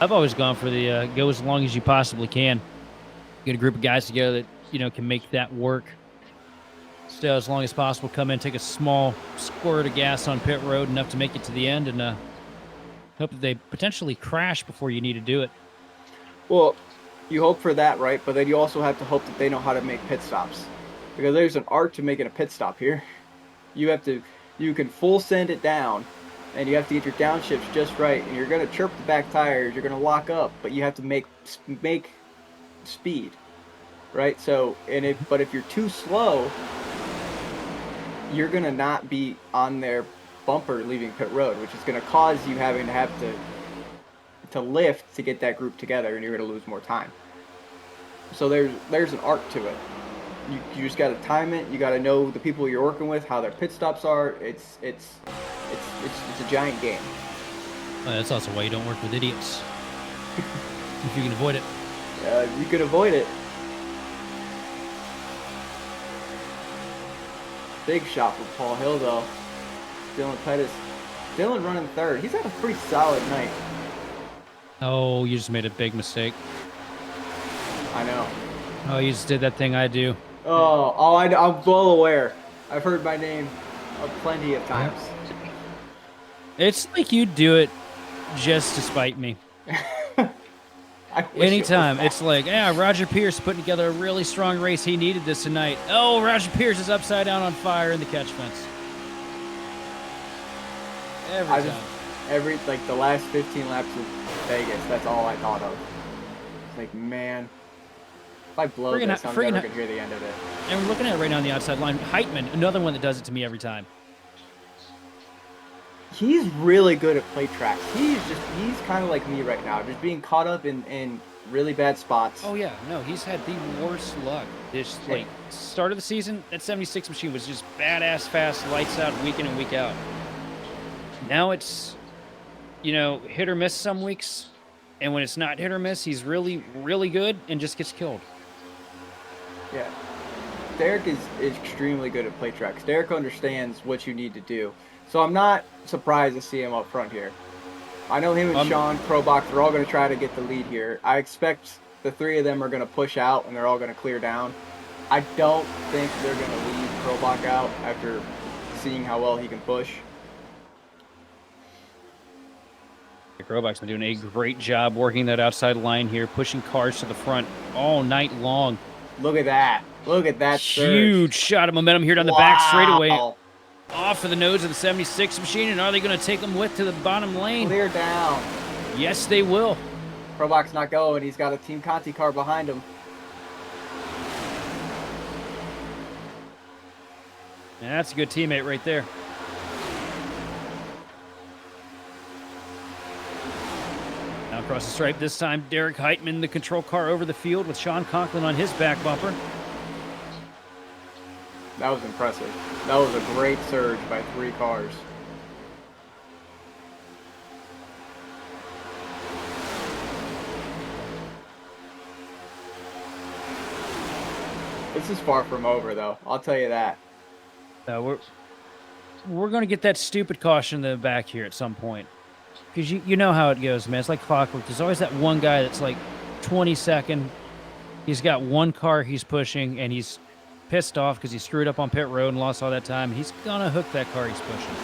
I've always gone for the go as long as you possibly can. Get a group of guys together that, you know, can make that work. Stay as long as possible. Come in, take a small squirt of gas on pit road, enough to make it to the end, and hope that they potentially crash before you need to do it. Well, you hope for that, right? But then you also have to hope that they know how to make pit stops. Because there's an art to making a pit stop here. You can full send it down, and you have to get your downshifts just right, and you're going to chirp the back tires, you're going to lock up, but you have to make speed, right? So, but if you're too slow, you're going to not be on their bumper leaving pit road, which is going to cause you having to have to lift to get that group together, and you're going to lose more time. So there's an art to it. You just got to time it. You got to know the people you're working with, how their pit stops are. It's a giant game. That's also why you don't work with idiots. If you can avoid it. You can avoid it. Big shot for Paul Hill, though. Dylan Pettis. Dylan running third. He's had a pretty solid night. Oh, you just made a big mistake. I know. Oh, you just did that thing I do. I'm well aware. I've heard my name plenty of times. It's like you do it just to spite me. I wish Anytime. it was It's like, yeah, Roger Pierce putting together a really strong race. He needed this tonight. Oh, Roger Pierce is upside down on fire in the catch fence. I just like the last 15 laps of Vegas. That's all I thought of. It's like, man, if I blow this, I'm never gonna hear the end of it. And we're looking at it right now on the outside line. Heitman, another one that does it to me every time. He's really good at plate tracks. He's kind of like me right now, just being caught up in really bad spots. Oh yeah, no, he's had the worst luck. This like start of the season, that 76 machine was just badass fast, lights out, week in and week out. Now it's, you know, hit or miss some weeks, and when it's not hit or miss, he's really, really good and just gets killed. Yeah, Derek is extremely good at plate tracks. Derek understands what you need to do, so I'm not surprised to see him up front here. I know him and Sean Krobach, they're all going to try to get the lead here. I expect the three of them are going to push out, and they're all going to clear down. I don't think they're going to leave Krobach out after seeing how well he can push. Krobach's been doing a great job working that outside line here, pushing cars to the front all night long. Look at that. Look at that surge. Huge shot of momentum here down the back straightaway. Off of the nose of the 76 machine, and are they going to take him with to the bottom lane? Clear down. Yes, they will. Krobach's not going. He's got a Team Conti car behind him. And that's a good teammate right there. Now across the stripe this time, Derek Heitman, the control car over the field with Sean Conklin on his back bumper. That was impressive. That was a great surge by 3 cars. This is far from over, though. I'll tell you that. We're going to get that stupid caution in the back here at some point. Because you know how it goes, man. It's like clockwork. There's always that one guy that's like 22nd. He's got one car he's pushing, and he's pissed off because he screwed up on pit road and lost all that time. He's gonna hook that car he's pushing.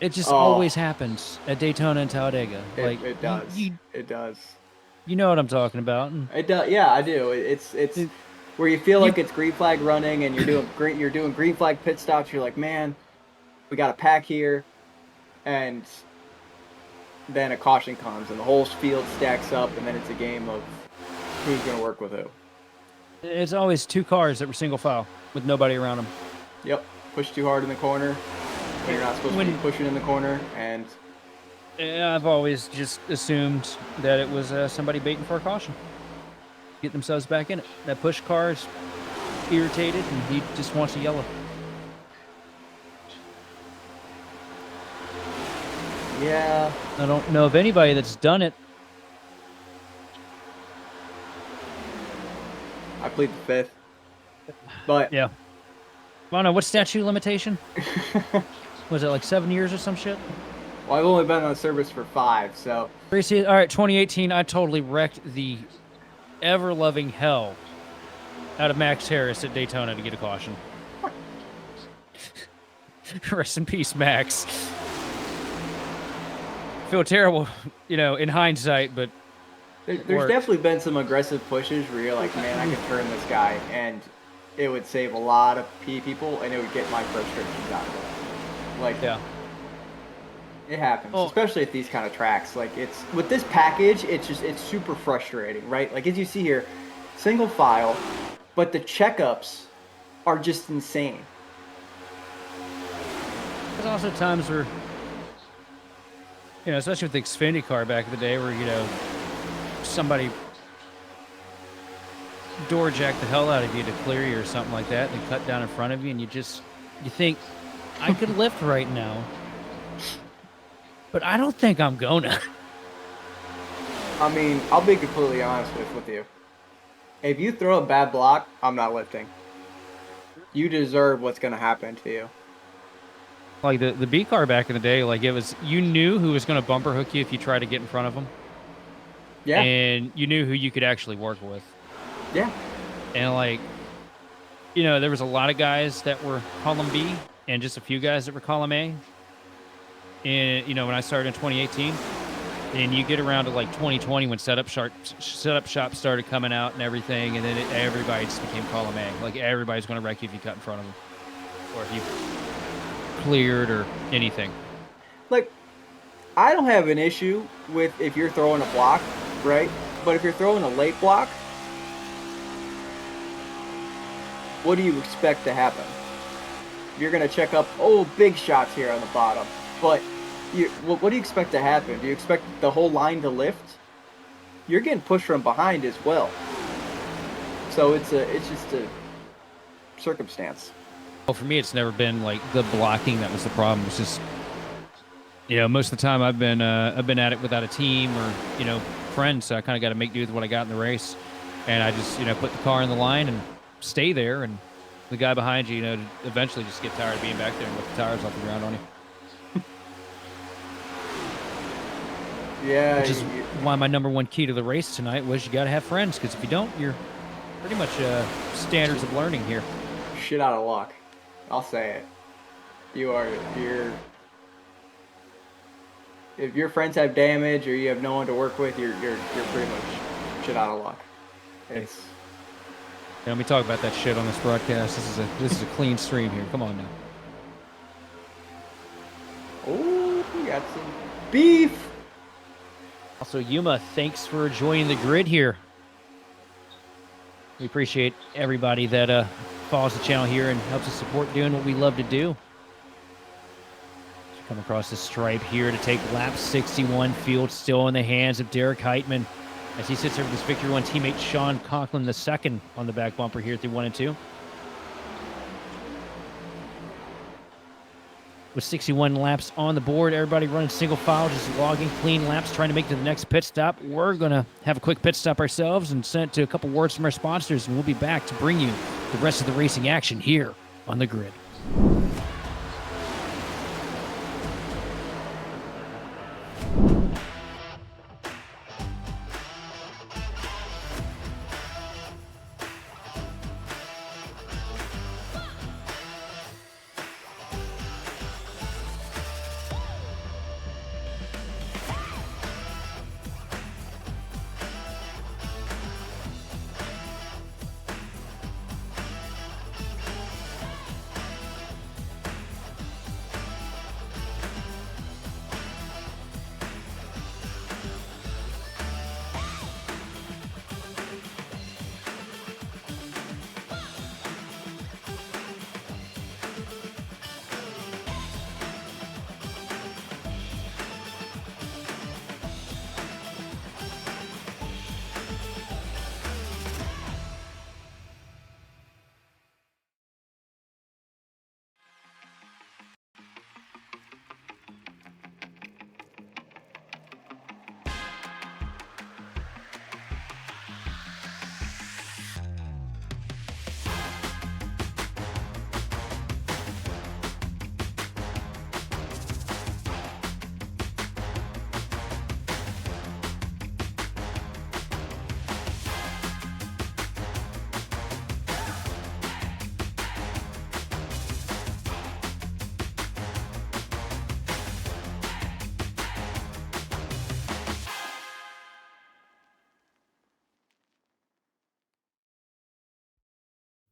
It just always happens at Daytona and Talladega. It does. It does. You know what I'm talking about. It does. Yeah, I do. It's where you feel like it's green flag running and you're doing green flag pit stops. You're like, man, we got a pack here, and then a caution comes and the whole field stacks up, and then it's a game of who's gonna work with who. It's always 2 cars that were single file with nobody around them. Yep. Push too hard in the corner when you're not supposed to be pushing in the corner. And I've always just assumed that it was somebody baiting for a caution. Get themselves back in it. That push car is irritated and he just wants to yellow. Yeah. I don't know of anybody that's done it. I plead the 5th. But yeah. I don't know, what's statute limitation? Was it like 7 years or some shit? Well, I've only been on the service for 5, so. All right, 2018, I totally wrecked the ever-loving hell out of Max Harris at Daytona to get a caution. Rest in peace, Max. Feel terrible, you know, in hindsight, but there's definitely been some aggressive pushes where you're like, man, I could turn this guy, and it would save a lot of people, and it would get my frustrations out of it. Like, yeah, it happens, especially at these kind of tracks. Like, it's with this package, it's super frustrating, right? Like, as you see here, single file, but the checkups are just insane. There's also times where, you know, especially with the Xfinity car back in the day, where, you know, somebody door jacked the hell out of you to clear you or something like that, and cut down in front of you, and you think, I could lift right now, but I don't think I'm gonna. I mean, I'll be completely honest with you. If you throw a bad block, I'm not lifting. You deserve what's gonna happen to you. Like the B car back in the day, like it was, you knew who was gonna bumper hook you if you tried to get in front of them. Yeah. And you knew who you could actually work with. Yeah. And like, you know, there was a lot of guys that were column B and just a few guys that were column A. And, you know, when I started in 2018, and you get around to like 2020 when setup shops started coming out and everything, and then everybody just became column A. Like everybody's going to wreck you if you cut in front of them. Or if you... cleared or anything. Like, I don't have an issue with if you're throwing a block, right? But if you're throwing a late block, what do you expect to happen? You're going to check up, big shots here on the bottom. But what do you expect to happen? Do you expect the whole line to lift? You're getting pushed from behind as well. So it's just a circumstance. Well, for me, it's never been like the blocking that was the problem. It's just, most of the time I've been at it without a team or friends, so I kind of got to make do with what I got in the race, and I just put the car in the line and stay there, and the guy behind you, eventually just get tired of being back there and lift the tires off the ground on you. Yeah. Which is why my number one key to the race tonight was you got to have friends, because if you don't, you're pretty much standards of learning here. Shit out of luck. I'll say it. If your friends have damage or you have no one to work with, you're pretty much shit out of luck. It's Let me talk about that shit on this broadcast. This is a clean stream here. Come on now. we got some beef. Also, Yuma, thanks for joining the grid here. We appreciate everybody that follows the channel here and helps us support doing what we love to do. Come across the stripe here to take lap 61. Field still in the hands of Derek Heitman as he sits there with his Victory One teammate Sean Conklin II on the back bumper here through 1 and 2. With 61 laps on the board, everybody running single file, just logging clean laps, trying to make it to the next pit stop. We're going to have a quick pit stop ourselves and send it to a couple words from our sponsors, and we'll be back to bring you the rest of the racing action here on the grid.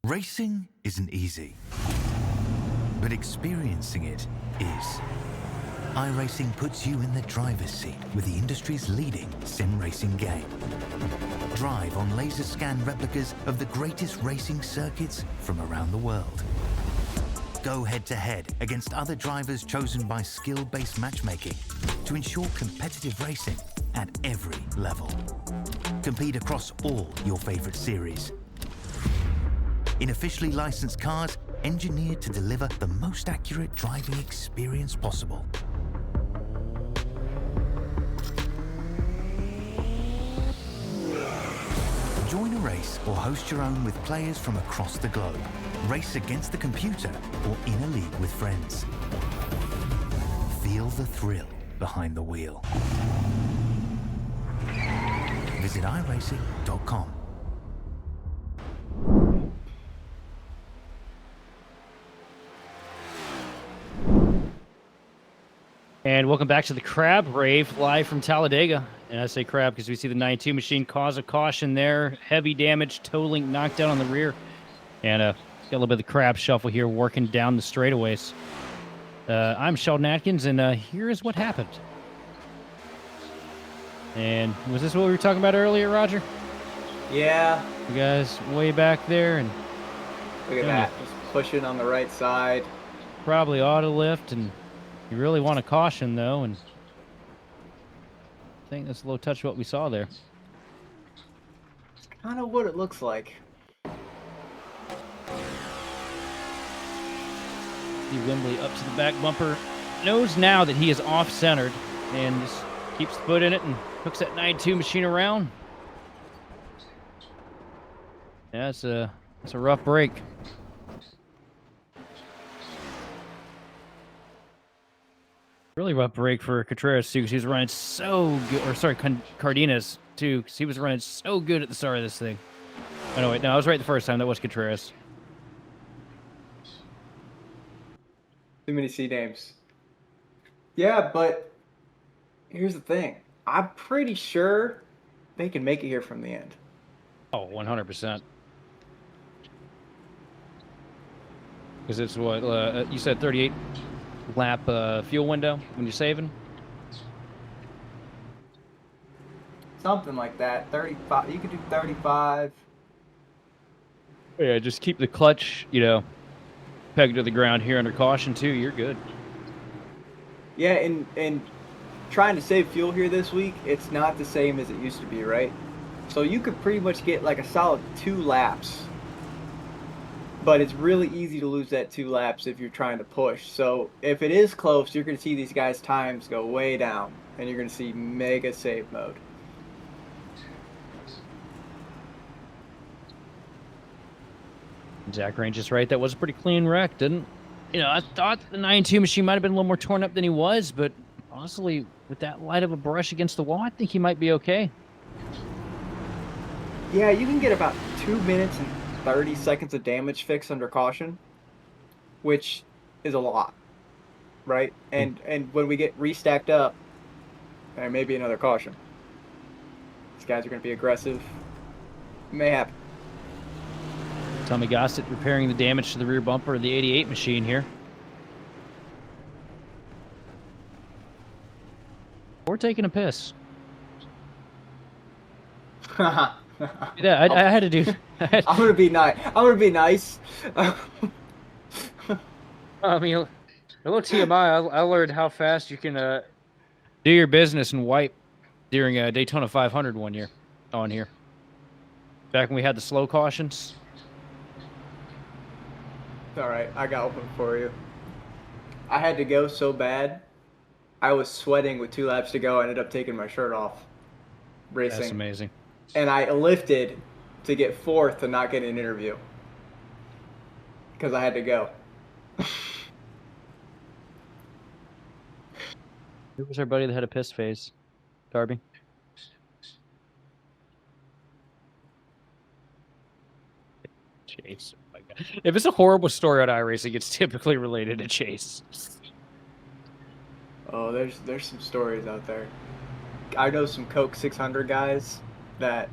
Racing isn't easy, but experiencing it is. iRacing puts you in the driver's seat with the industry's leading sim racing game. Drive on laser scan replicas of the greatest racing circuits from around the world. Go head-to-head against other drivers chosen by skill-based matchmaking to ensure competitive racing at every level. Compete across all your favorite series. In officially licensed cars, engineered to deliver the most accurate driving experience possible. Join a race or host your own with players from across the globe. Race against the computer or in a league with friends. Feel the thrill behind the wheel. Visit iRacing.com. And welcome back to the Crab Rave, live from Talladega. And I say crab because we see the 92 machine cause a caution there. Heavy damage, toe link knocked down on the rear. And got a little bit of the crab shuffle here working down the straightaways. I'm Sheldon Atkins, and here is what happened. And was this what we were talking about earlier, Roger? Yeah. You guys way back there, and Look at that. Just pushing on the right side. probably auto lift, and you really want to caution though, and I think that's a low touch what we saw there. Kind of what it looks like. See Wembley up to the back bumper. Knows now that he is off-centered, and just keeps the foot in it and hooks that 9.2 machine around. Yeah, it's a rough break. Really rough break for Contreras too, because he was running so good. Or sorry, Cardenas too, because he was running so good at the start of this thing. Oh no, wait, no, I was right the first time. That was Contreras. Too many C names. Yeah, but here's the thing. I'm pretty sure they can make it here from the end. Oh, 100%. Because it's what you said, 38 lap fuel window when you're saving. Something like that. 35. You could do 35. Yeah, just keep the clutch, pegged to the ground here under caution too. You're good. Yeah, and trying to save fuel here this week, it's not the same as it used to be, right? So you could pretty much get like a solid 2 laps. But it's really easy to lose that 2 laps if you're trying to push. So if it is close, you're going to see these guys' times go way down. And you're going to see mega save mode. Zach Range is right. That was a pretty clean wreck, didn't? I thought the 9.2 machine might have been a little more torn up than he was, but honestly, with that light of a brush against the wall, I think he might be okay. Yeah, you can get about 2 minutes and 30 seconds of damage fixed under caution, which is a lot, right? And when we get restacked up, there may be another caution. These guys are going to be aggressive. May happen. Tommy Gossett repairing the damage to the rear bumper of the 88 machine here. Or taking a piss. Yeah, I had to do. I'm gonna be nice. I'm gonna be nice. I mean, a little TMI. I learned how fast you can do your business and wipe during a Daytona 500 one year on here. Back when we had the slow cautions. All right, I got one for you. I had to go so bad. I was sweating with 2 laps to go. I ended up taking my shirt off. Racing. That's amazing. And I lifted to get 4th and not get an interview. Because I had to go. Who was our buddy that had a piss phase? Darby? Chase. Oh my God. If it's a horrible story on iRacing, it's typically related to Chase. Oh, there's some stories out there. I know some Coke 600 guys that,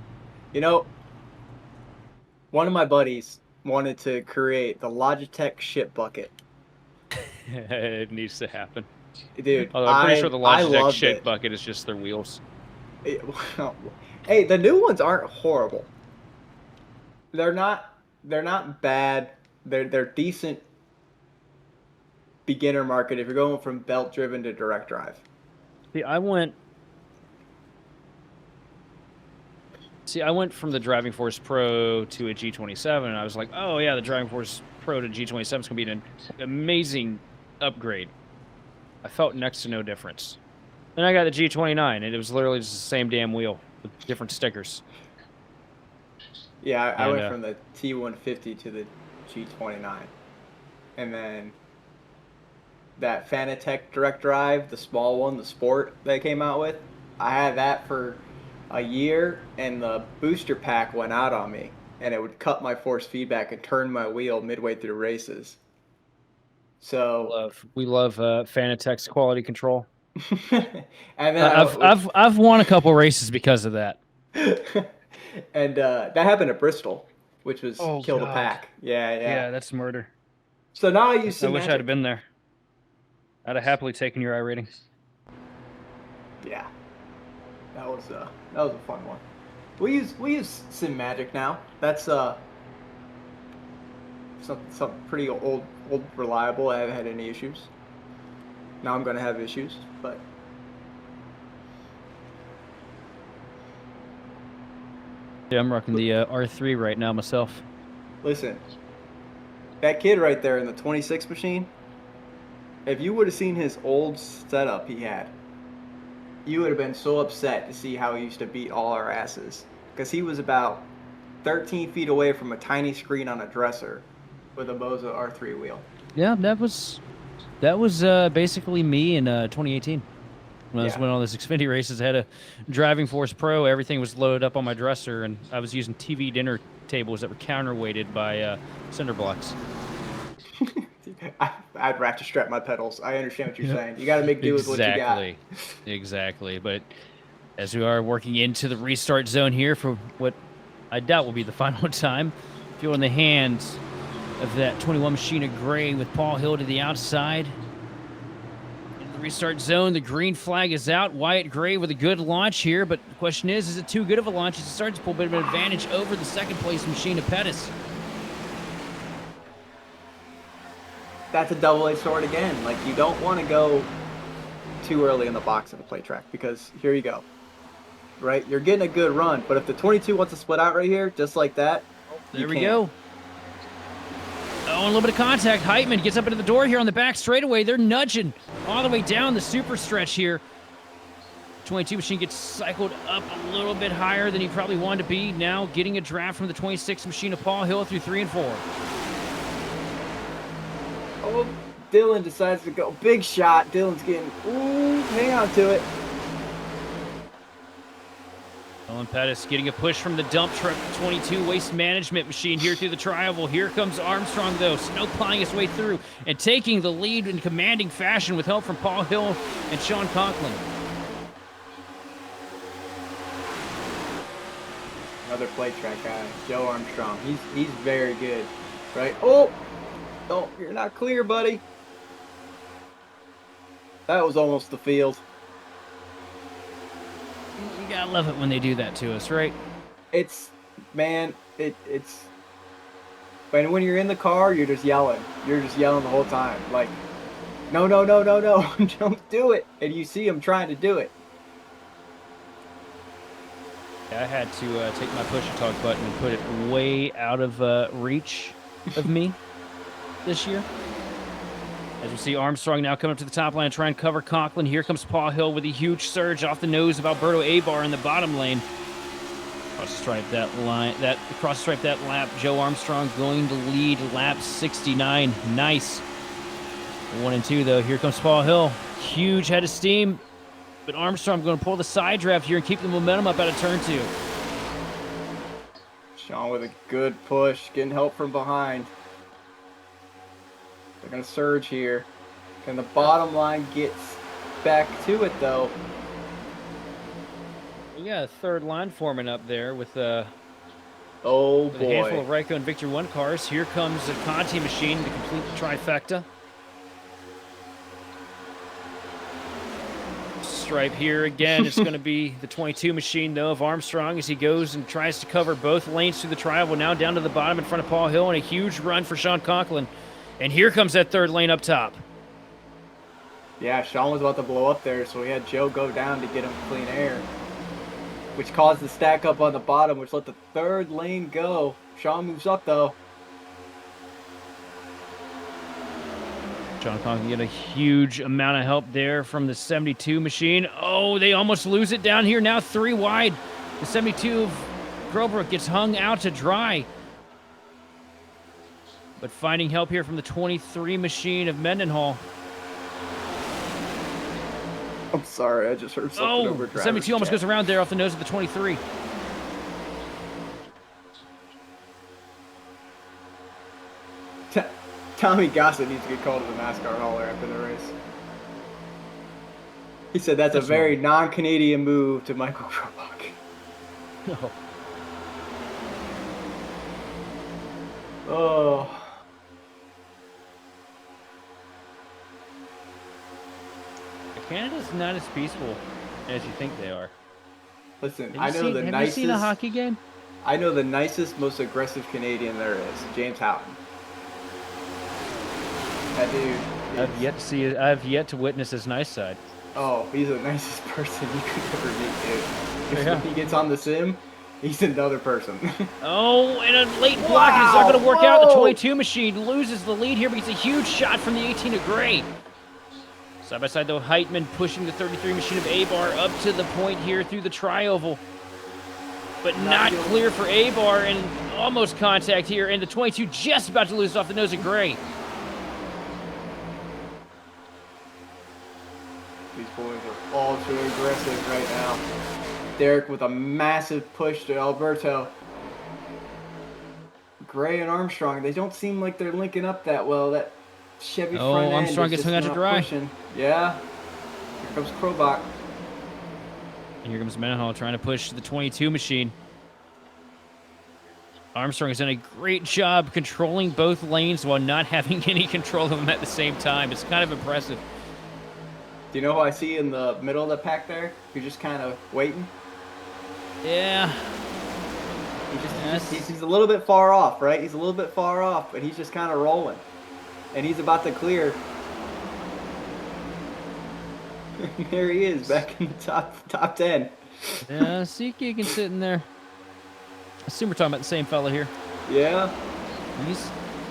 one of my buddies wanted to create the Logitech shit bucket. It needs to happen. Dude, Although I'm pretty sure the I Logitech loved shit it. bucket is just their wheels. Hey, the new ones aren't horrible. They're not bad. They're decent beginner market if you're going from belt driven to direct drive. See, I went from the Driving Force Pro to a G27, and I was like, oh yeah, the Driving Force Pro to G27 is going to be an amazing upgrade. I felt next to no difference. Then I got the G29, and it was literally just the same damn wheel with different stickers. Yeah, I went from the T150 to the G29. And then that Fanatec direct drive, the small one, the Sport they came out with, I had that for a year, and the booster pack went out on me, and it would cut my force feedback and turn my wheel midway through races. So We love Fanatec's quality control. and then I've won a couple races because of that. And that happened at Bristol, which was kill the God. pack. Yeah. Yeah, that's murder. So now I use I wish I'd Symagic. have been there. I'd have happily taken your iRating. Yeah, that was a fun one. We use Sim Magic now. That's something pretty old reliable. I haven't had any issues. Now I'm gonna have issues, but Yeah, I'm rocking the R3 right now myself. listen, that kid right there in the 26 machine. If you would have seen his old setup he had, you would have been so upset to see how he used to beat all our asses. Because he was about 13 feet away from a tiny screen on a dresser with a Boza R3 wheel. Yeah, that was basically me in 2018. When I was Yeah. winning all those Xfinity races, I had a Driving Force Pro. Everything was loaded up on my dresser, and I was using TV dinner tables that were counterweighted by cinder blocks. I'd ratchet strap my pedals. I understand what you're Yep. saying. You got to make do with what you got. Exactly. But as we are working into the restart zone here for what I doubt will be the final time, feeling the hands of that 21 machine of gray with Paul Hill to the outside. In the restart zone, the green flag is out. Wyatt Gray with a good launch here, but the question is it too good of a launch as it starts to pull a bit of an advantage over the second place machine of Pettis? That's a double-edged sword again. Like, you don't want to go too early in the box of the play track because here you go. Right? You're getting a good run, but if the 22 wants to split out right here, just like that, There we go. Oh, and a little bit of contact. Heitman gets up into the door here on the back straightaway. They're nudging all the way down the super stretch here. 22 machine gets cycled up a little bit higher than he probably wanted to be. Now getting a draft from the 26 machine of Paul Hill through 3 and 4. Oh, Dylan decides to go. Big shot. Dylan's getting, ooh, hang on to it. Owen Pettis getting a push from the dump truck 22 waste management machine here through the tri-oval. Here comes Armstrong, though, snow plowing his way through and taking the lead in commanding fashion with help from Paul Hill and Sean Conklin. Another play track guy, Joe Armstrong. He's very good, right? Oh, no, you're not clear, buddy. That was almost the field. You gotta love it when they do that to us, right? It's, man, it's. When you're in the car, you're just yelling. You're just yelling the whole time, like, no, no, no, no, no, don't do it. And you see him trying to do it. I had to take my push-to-talk button and put it way out of reach of me this year. As we see Armstrong now coming up to the top line and try and cover Conklin. Here comes Paul Hill with a huge surge off the nose of Alberto Abar in the bottom lane. Cross-stripe that lap. Joe Armstrong going to lead lap 69. Nice. 1 and 2 though. Here comes Paul Hill. Huge head of steam. But Armstrong going to pull the side draft here and keep the momentum up out of turn 2. Sean with a good push, getting help from behind. They're going to surge here. And the bottom line gets back to it, though. Yeah, third line forming up there with Oh, with a handful boy. of Ryko and Victor 1 cars. Here comes the Conti machine to complete the trifecta. Stripe here again. It's going to be the 22 machine, though, of Armstrong as he goes and tries to cover both lanes through the tri-oval. Now down to the bottom in front of Paul Hill, and a huge run for Sean Conklin. And here comes that third lane up top. Yeah, Sean was about to blow up there, so we had Joe go down to get him clean air, which caused the stack up on the bottom, which let the third lane go. Sean moves up, though. Sean Conklin get a huge amount of help there from the 72 machine. Oh, they almost lose it down here. Now 3 wide. The 72 of Grobrook gets hung out to dry. But finding help here from the 23 machine of Mendenhall. I'm sorry, I just heard something over Oh, driver's 72 almost chat. goes around there off the nose of the 23. Tommy Gossett needs to get called to the NASCAR hauler after the race. He said that's a very non-Canadian move to Michael Grobach. No. Oh. Canada's not as peaceful as you think they are. Listen, Have you seen a hockey game? I know the nicest, most aggressive Canadian there is, James Houghton. That dude. I've yet to witness his nice side. Oh, he's the nicest person you could ever meet, dude. Just Yeah. when he gets on the sim, he's another person. Oh, and a late block, and it's not going to work out. The Whoa. 22 machine loses the lead here, but gets a huge shot from the 18 of Gray. Side by side, though, Heitman pushing the 33 machine of Abar up to the point here through the tri-oval. But not clear for Abar, and almost contact here, and the 22 just about to lose off the nose of Gray. These boys are all too aggressive right now. Derek with a massive push to Alberto. Gray and Armstrong, they don't seem like they're linking up that well. That Chevy front end Armstrong is gets just hung out to not dry. pushing. Yeah. Here comes Krobach. And here comes Mendenhall trying to push the 22 machine. Armstrong has done a great job controlling both lanes while not having any control of them at the same time. It's kind of impressive. Do you know who I see in the middle of the pack there? You're just kind of waiting. Yeah. He's a little bit far off, right? He's a little bit far off, but he's just kind of rolling. And he's about to clear. There he is, back in the top 10. Yeah, see Keegan sitting there. I assume we're talking about the same fella here. Yeah.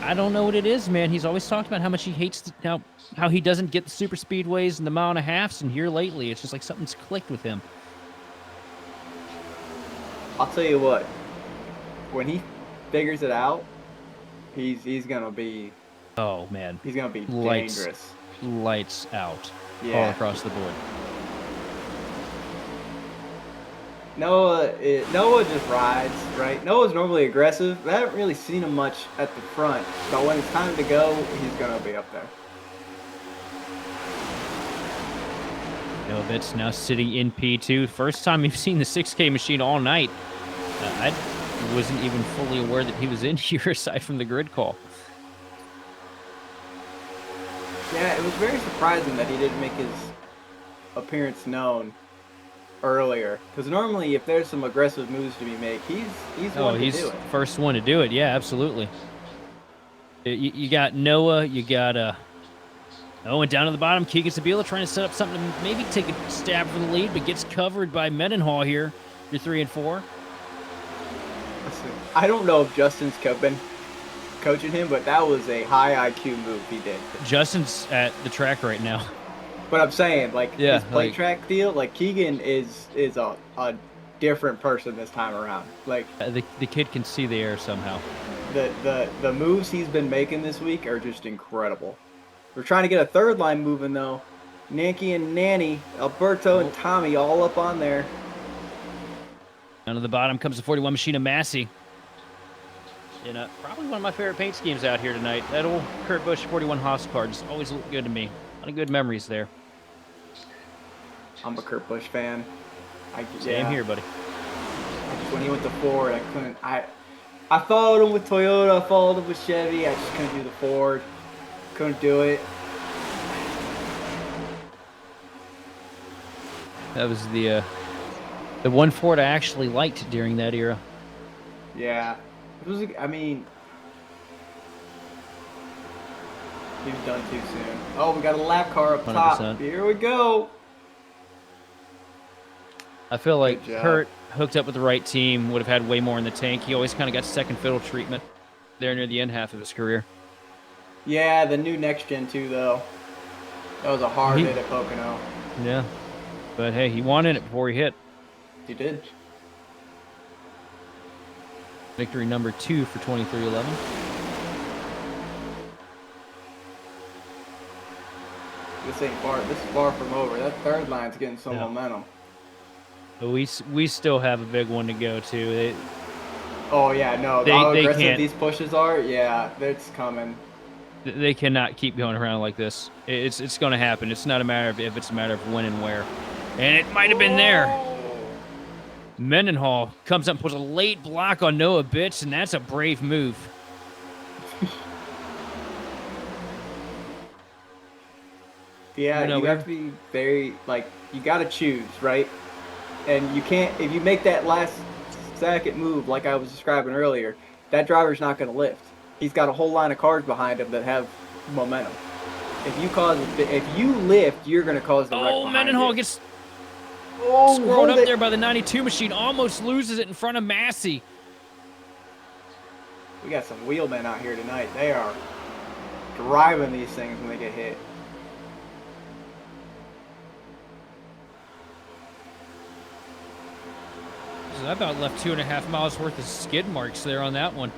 I don't know what it is, man. He's always talked about how much he hates how he doesn't get the super speedways and the mile and a halves, and here lately it's just like something's clicked with him. I'll tell you what. When he figures it out, he's gonna be. Oh man, He's gonna be Lights. dangerous. Lights out all Yeah. across the board. Noah just rides, right? Noah's normally aggressive. I haven't really seen him much at the front, but when it's time to go, he's gonna be up there. Novitz now sitting in P2. First time we've seen the 6K machine all night. I wasn't even fully aware that he was in here aside from the grid call. Yeah, it was very surprising that he didn't make his appearance known earlier. Because normally, if there's some aggressive moves to be made, he's one to do it. First one to do it. Yeah, absolutely. You got Noah. You got Owen down to the bottom. Keegan Sabila trying to set up something to maybe take a stab for the lead, but gets covered by Mendenhall here. You're 3 and 4. Listen, I don't know if Justin's been coaching him, but that was a high IQ move he did. Justin's at the track right now. But I'm saying, like, Yeah, his play like- track deal, like, Keegan is a different person this time around. Like, The kid can see the air somehow. the moves he's been making this week are just incredible. We're trying to get a third line moving, though. Nanky and Nanny, Alberto and Tommy all up on there. Down to the bottom comes the 41 machine of Massey. And probably one of my favorite paint schemes out here tonight. That old Kurt Busch 41 Haas car just always looked good to me. A lot of good memories there. I'm a Kurt Busch fan. Same here, buddy. When he went to Ford, I couldn't. I followed him with Toyota. I followed him with Chevy. I just couldn't do the Ford. Couldn't do it. That was the one Ford I actually liked during that era. Yeah. It was. I mean, he was done too soon. Oh, we got a lap car up top. 100%. Here we go. I feel like Good job. Kurt, hooked up with the right team, would have had way more in the tank. He always kind of got second fiddle treatment there near the end half of his career. Yeah, the new next gen too, though. That was a hard hit at Pocono. Yeah. But hey, he wanted it before he hit. He did. Victory number 2 for 2311. This ain't far. This is far from over. That third line's getting some Yeah. momentum. But we still have a big one to go to. Oh yeah, no. They- How they aggressive can't- these pushes are, yeah, it's coming. They cannot keep going around like this. It's going to happen. It's not a matter of if, it's a matter of when and where. And it might have been there. Mendenhall comes up and puts a late block on Noah Bitts, and that's a brave move. Yeah, No, you have to be very, like, you got to choose, right? And you can't, if you make that last second move, like I was describing earlier, that driver's not going to lift. He's got a whole line of cars behind him that have momentum. If you lift, you're going to cause the wreck behind Mendenhall you. gets Oh, squirreled hold up it. there by the 92 machine. Almost loses it in front of Massey. We got some wheelmen out here tonight. They are driving these things when they get hit. I about left 2.5 miles worth of skid marks there on that one.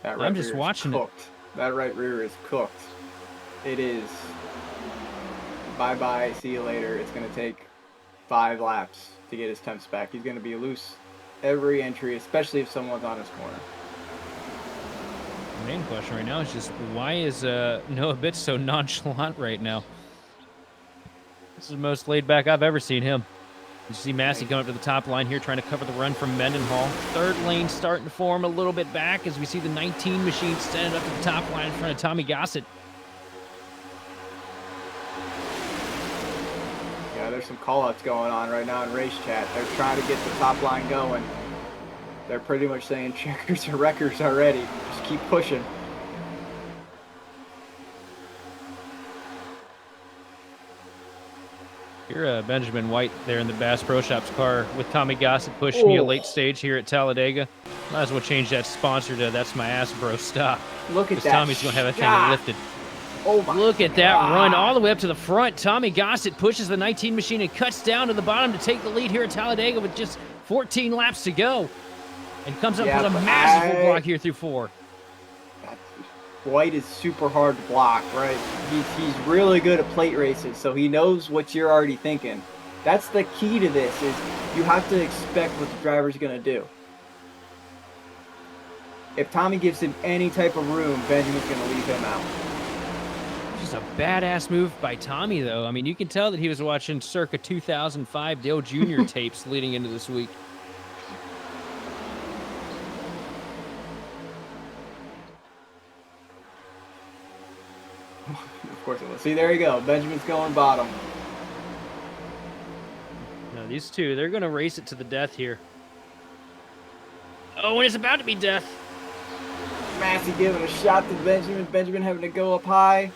That I'm just rear is watching it. cooked. That right rear is cooked. It is. Bye-bye, see you later. It's going to take 5 laps to get his temps back. He's going to be loose every entry, especially if someone's on his corner. The main question right now is just why is Noah Bitts so nonchalant right now? This is the most laid back I've ever seen him. You see Massey coming up to the top line here, trying to cover the run from Mendenhall. Third lane starting to form a little bit back as we see the 19 machine standing up to the top line in front of Tommy Gossett. Yeah, there's some call-outs going on right now in race chat. They're trying to get the top line going. They're pretty much saying checkers or wreckers already. Just keep pushing. You're Benjamin White there in the Bass Pro Shops car with Tommy Gossett pushing you late stage here at Talladega. Might as well change that sponsor to That's My Ass Bro Stop. Look at Because that Tommy's going to have that shot. thing lifted. Oh my Look at that God. run all the way up to the front. Tommy Gossett pushes the 19 machine and cuts down to the bottom to take the lead here at Talladega with just 14 laps to go. And comes up Yeah, with a but massive block here through 4. White is super hard to block, right? He's really good at plate races, so he knows what you're already thinking. That's the key to this, is you have to expect what the driver's going to do. If Tommy gives him any type of room, Benjamin's going to leave him out. Just a badass move by Tommy, though. I mean, you can tell that he was watching circa 2005 Dale Jr. tapes leading into this week. Of course it will. See, there you go. Benjamin's going bottom. No, these two, they're going to race it to the death here. Oh, and it's about to be death. Massey giving a shot to Benjamin. Benjamin having to go up high.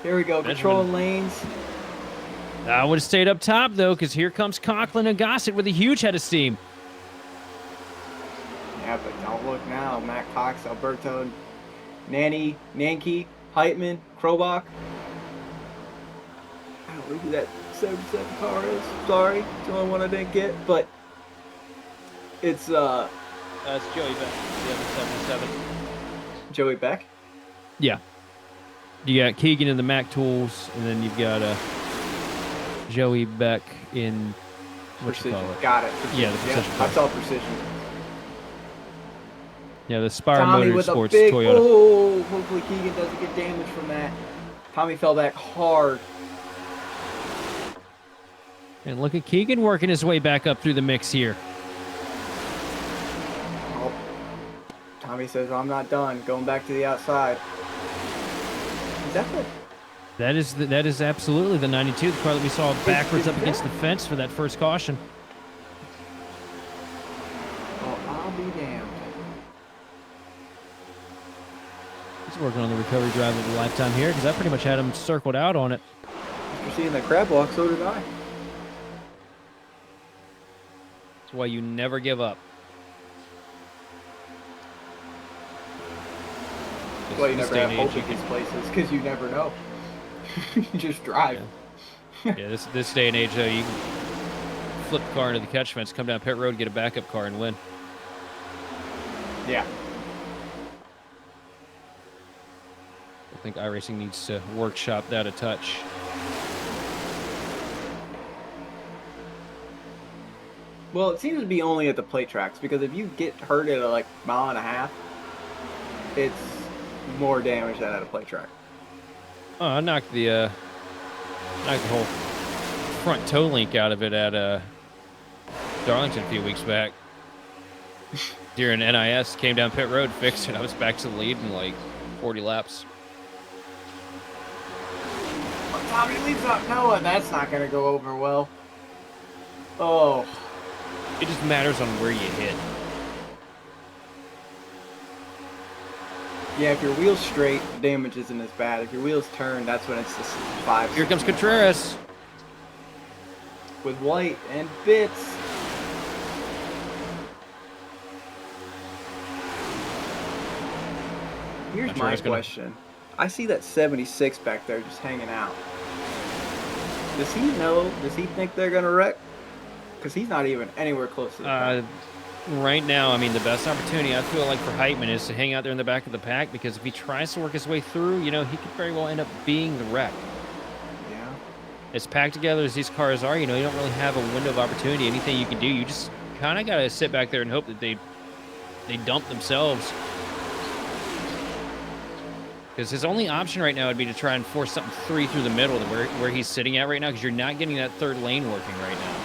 Here we go. Controlling lanes. I would have stayed up top, though, because here comes Conklin and Gossett with a huge head of steam. Yeah, but don't look now. Matt Cox, Alberto, Nanke, Heitman, Krobach. I don't know who that 77 car is. Sorry. It's the only one I didn't get. But it's It's Joey Beck, the other 77. Joey Beck. Yeah. You got Keegan in the Mac Tools, and then you've got Joey Beck in what you Precision. call it? Got it. Precision. Yeah, the Precision I car. saw Precision. Yeah, the Spire Tommy with Motorsports a big, Toyota. oh, hopefully Keegan doesn't get damaged from that. Tommy fell back hard. And look at Keegan working his way back up through the mix here. Oh. Tommy says, I'm not done. Going back to the outside. Is that the... That is absolutely the 92, the car that we saw backwards up against the fence for that first caution. Oh, I'll be damned. He's working on the recovery drive of a lifetime here because I pretty much had him circled out on it. After seeing that crab walk, so did I. That's why you never give up. Well, you This never day have and age, hope you in these places because you never know. You just drive. Yeah, this day and age, though, you can flip the car into the catch fence, come down pit road, get a backup car, and win. Yeah. I think iRacing needs to workshop that a touch. Well, it seems to be only at the plate tracks because if you get hurt at a like mile and a half, it's more damage than at a plate track. Oh, I knocked the whole front toe link out of it at Darlington a few weeks back. During NiS, came down pit road, fixed it. I was back to the lead in like 40 laps. Tommy leaves out Noah. That's not going to go over well. Oh. It just matters on where you hit. Yeah, if your wheel's straight, the damage isn't as bad. If your wheel's turned, that's when it's just 5. Here comes Contreras. With White and Bits. Here's my Contreras gonna- question. I see that 76 back there just hanging out. Does he know? Does he think they're going to wreck? Because he's not even anywhere close to the pack. Right now, I mean, the best opportunity I feel like for Heitman is to hang out there in the back of the pack, because if he tries to work his way through, you know, he could very well end up being the wreck. Yeah. As packed together as these cars are, you know, you don't really have a window of opportunity. Anything you can do, you just kind of got to sit back there and hope that they dump themselves. Because his only option right now would be to try and force something through the middle, where he's sitting at right now, because you're not getting that third lane working right now.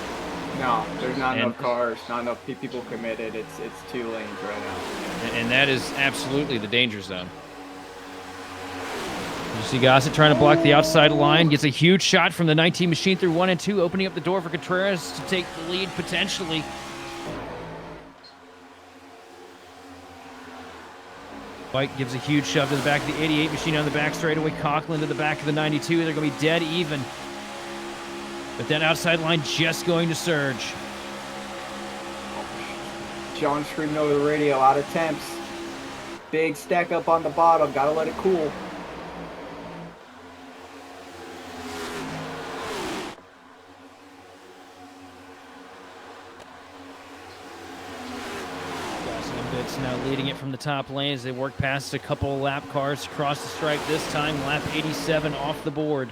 No, there's not enough cars, not enough people committed. It's 2 lanes right now. And that is absolutely the danger zone. You see Gossett trying to block the outside line. Gets a huge shot from the 19 machine through 1 and 2, opening up the door for Contreras to take the lead potentially. White gives a huge shove to the back of the 88 machine on the back straightaway. Coughlin to the back of the 92. They're going to be dead even. But that outside line just going to surge. John screaming over the radio, out of temps. Big stack up on the bottom, gotta let it cool. Bits now leading it from the top lane as they work past a couple of lap cars across the stripe. This time, lap 87 off the board.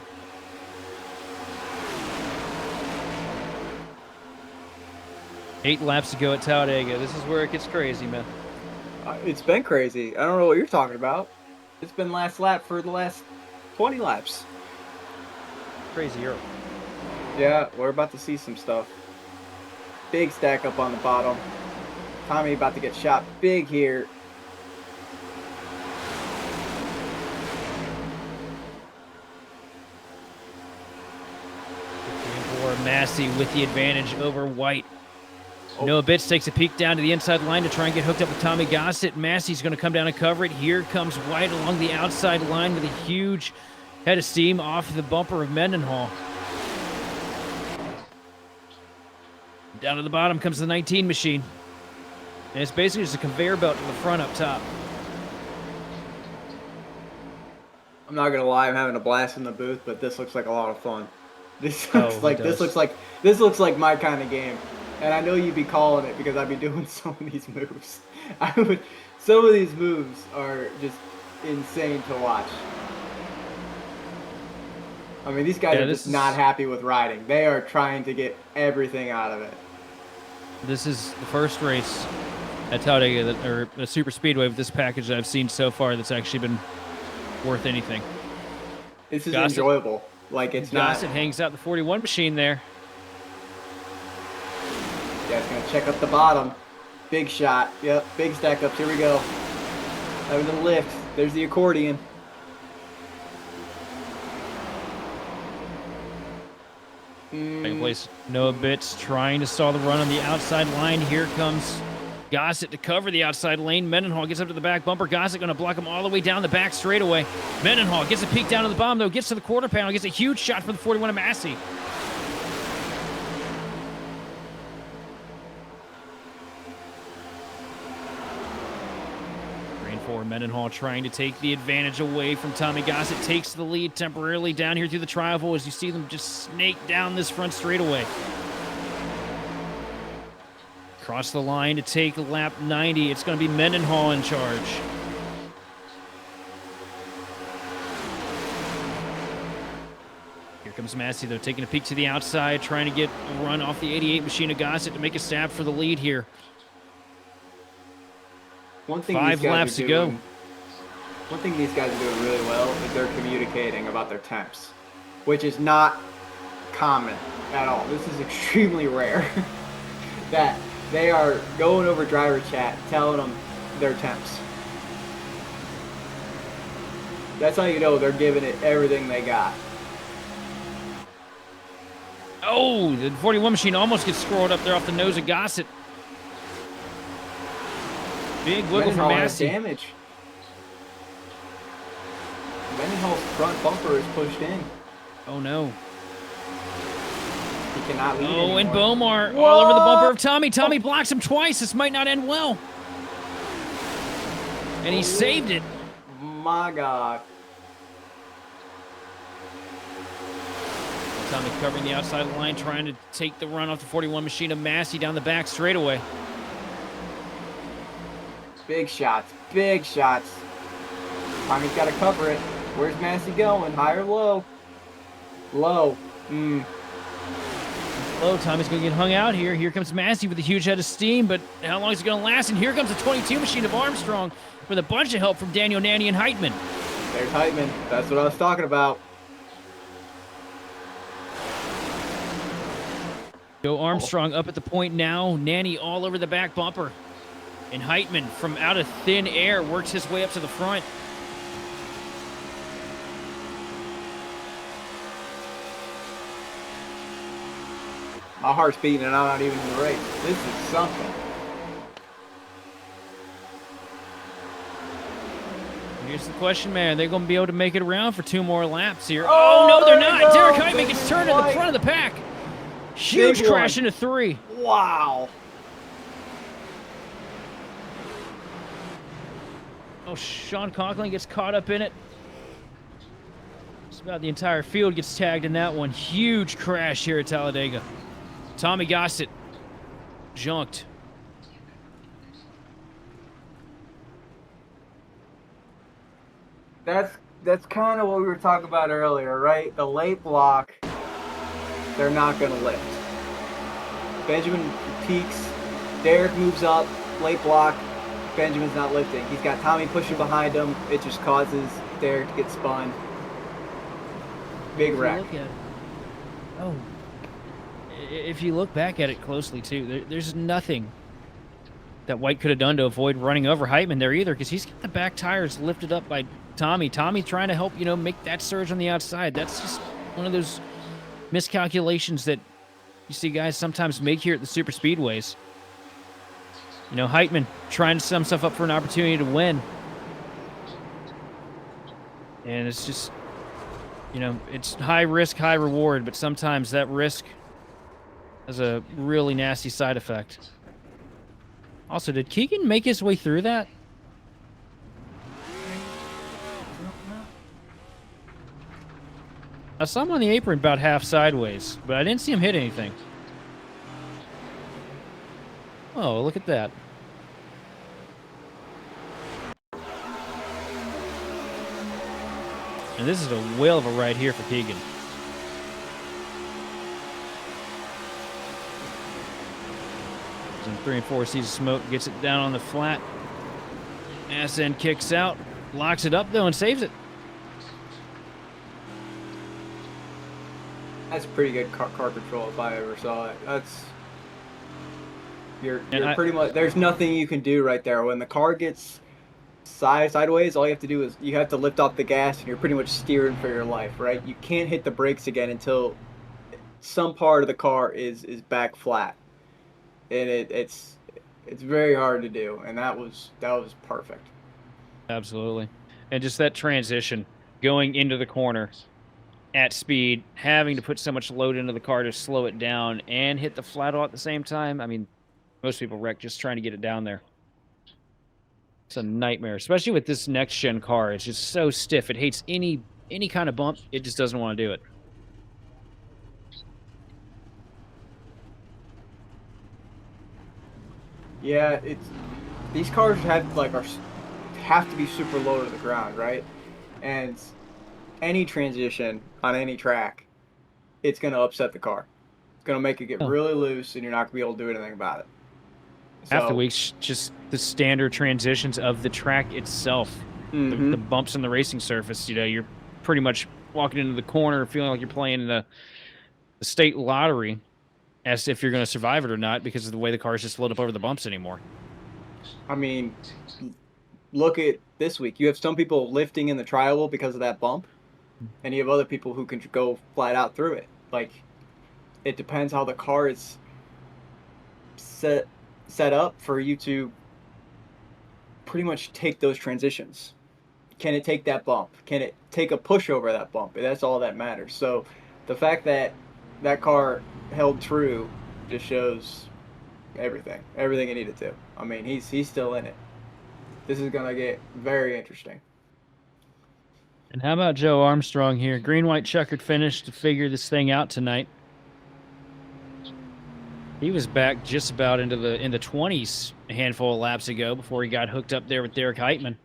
Eight laps to go at Talladega. This is where it gets crazy, man. It's been crazy. I don't know what you're talking about. It's been last lap for the last 20 laps. Crazier. Yeah, we're about to see some stuff. Big stack up on the bottom. Tommy about to get shot big here. Massey with the advantage over White. Noah Bitts takes a peek down to the inside line to try and get hooked up with Tommy Gossett. Massey's going to come down and cover it. Here comes White along the outside line with a huge head of steam off the bumper of Mendenhall. Down to the bottom comes the 19 machine. And it's basically just a conveyor belt to the front up top. I'm not gonna lie, I'm having a blast in the booth, but this looks like a lot of fun. This looks like my kind of game. And I know you'd be calling it because I'd be doing some of these moves. Some of these moves are just insane to watch. I mean, these guys are just not happy with riding. They are trying to get everything out of it. This is the first race at Talladega, or a Superspeedway with this package that I've seen so far that's actually been worth anything. This is enjoyable. Like, it's not... Gossett hangs out the 41 machine there. Yeah, it's going to check up the bottom. Big shot. Yep, big stack ups. Here we go. Having the lift. There's the accordion. Second place, Noah Bitts trying to stall the run on the outside line. Here comes Gossett to cover the outside lane. Mendenhall gets up to the back bumper. Gossett going to block him all the way down the back straightaway. Mendenhall gets a peek down to the bottom, though. Gets to the quarter panel. Gets a huge shot for the 41 of Massey. For Mendenhall trying to take the advantage away from Tommy Gossett. Takes the lead temporarily down here through the tri-oval as you see them just snake down this front straightaway. Cross the line to take lap 90. It's going to be Mendenhall in charge. Here comes Massey, though, taking a peek to the outside, trying to get a run off the 88 machine of Gossett to make a stab for the lead here. One thing 5 laps to go. One thing these guys are doing really well is they're communicating about their temps, which is not common at all. This is extremely rare that they are going over driver chat, telling them their temps. That's how you know they're giving it everything they got. Oh, the 41 machine almost gets scrolled up there off the nose of Gossett. Big wiggle from Mendenhall has Massey. damage. Mendenhall's front bumper is pushed in. Oh, no. He cannot lead Oh, and anymore. Bomar all over the bumper of What? Tommy. Tommy blocks him twice. This might not end well. And he saved it. My God. Tommy covering the outside line, trying to take the run off the 41 machine of Massey down the back straightaway. Big shots. Big shots. Tommy's got to cover it. Where's Massey going? High or low? Low. Oh, Tommy's going to get hung out here. Here comes Massey with a huge head of steam, but how long is it going to last? And here comes the 22 machine of Armstrong with a bunch of help from Daniel, Nanny, and Heitman. There's Heitman. That's what I was talking about. Joe Armstrong up at the point now. Nanny all over the back bumper. And Heitman from out of thin air works his way up to the front. My heart's beating and I'm not even in the race. This is something. Here's the question, man. Are they going to be able to make it around for 2 more laps here? Oh, no, they're there you not. go. Derek Heitman Big gets turned in the white. front of the pack. Huge Big crash one. into 3. Wow. Oh, Sean Conklin gets caught up in it. Just about the entire field gets tagged in that one. Huge crash here at Talladega. Tommy Gossett junked. That's kind of what we were talking about earlier, right? The late block, they're not going to lift. Benjamin peaks, Derek moves up, late block, Benjamin's not lifting. He's got Tommy pushing behind him. It just causes Derek to get spun. Big wreck. Look at it. Oh. If you look back at it closely, too, there's nothing that White could have done to avoid running over Heitman there either, because he's got the back tires lifted up by Tommy. Tommy trying to help, make that surge on the outside. That's just one of those miscalculations that you see guys sometimes make here at the super speedways. Heitman trying to set himself up for an opportunity to win. And it's just, it's high risk, high reward, but sometimes that risk has a really nasty side effect. Also, did Keegan make his way through that? I saw him on the apron about half sideways, but I didn't see him hit anything. Oh, look at that. And this is a whale of a ride here for Keegan. In 3 and 4, sees smoke, gets it down on the flat. Ass end kicks out, locks it up though, and saves it. That's pretty good car control if I ever saw it. You're pretty much, there's nothing you can do right there. When the car gets sideways, all you have to do is you have to lift off the gas and you're pretty much steering for your life, right? You can't hit the brakes again until some part of the car is back flat. And it's very hard to do, and that was perfect. Absolutely. And just that transition, going into the corner at speed, having to put so much load into the car to slow it down and hit the flat all at the same time. I mean, most people wreck just trying to get it down there. It's a nightmare, especially with this next-gen car. It's just so stiff. It hates any kind of bump. It just doesn't want to do it. Yeah, these cars have to be super low to the ground, right? And any transition on any track, it's gonna upset the car. It's gonna make it get really loose, and you're not gonna be able to do anything about it. Half the week's just the standard transitions of the track itself. The bumps on the racing surface. You're pretty much walking into the corner feeling like you're playing in the state lottery, as if you're going to survive it or not, because of the way the cars just float up over the bumps anymore. I mean, look at this week. You have some people lifting in the tri-oval because of that bump, and you have other people who can go flat out through it. Like, it depends how the car is set up for you to pretty much take those transitions. Can it take that bump? Can it take a push over that bump? That's all that matters. So the fact that that car held true just shows everything it needed to. I mean, he's still in it. This is gonna get very interesting. And how about Joe Armstrong here? Green, white, checkered finish to figure this thing out tonight. He was back just about in the 20s a handful of laps ago before he got hooked up there with Derek Heitman.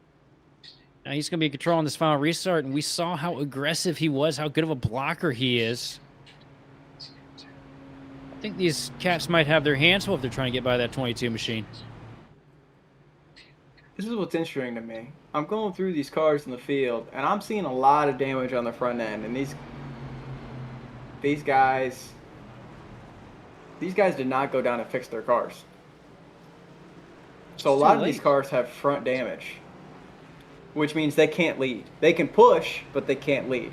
Now he's going to be controlling this final restart, and we saw how aggressive he was, how good of a blocker he is. I think these cats might have their hands full if they're trying to get by that 22 machine. This is what's interesting to me. I'm going through these cars in the field, and I'm seeing a lot of damage on the front end, and these guys did not go down and fix their cars. So a lot of these cars have front damage, which means they can't lead. They can push, but they can't lead.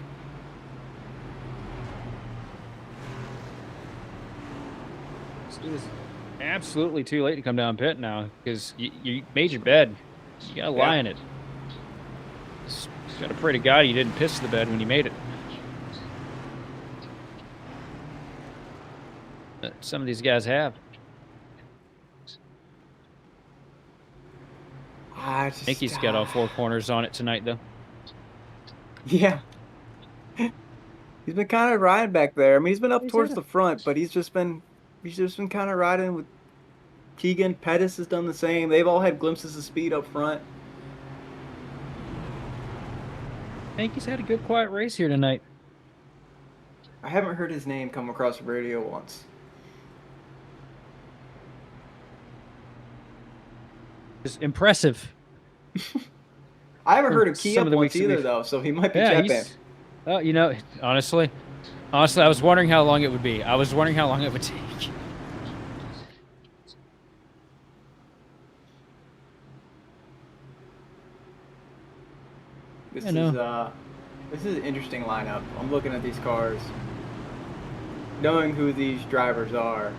It was absolutely too late to come down pit now because you made your bed. You got to lie in it. Just got to pray to God you didn't piss the bed when you made it. Some of these guys have. I think he's got all four corners on it tonight, though. Yeah. He's been kind of riding back there. I mean, he's been up towards the front, but he's just been kind of riding with Keegan. Pettis has done the same. They've all had glimpses of speed up front. I think he's had a good, quiet race here tonight. I haven't heard his name come across the radio once. It's impressive. I haven't heard him key up once either, though, so he might be jet banned. You know, honestly, I was wondering how long it would be. I was wondering how long it would take. This is an interesting lineup. I'm looking at these cars, knowing who these drivers are.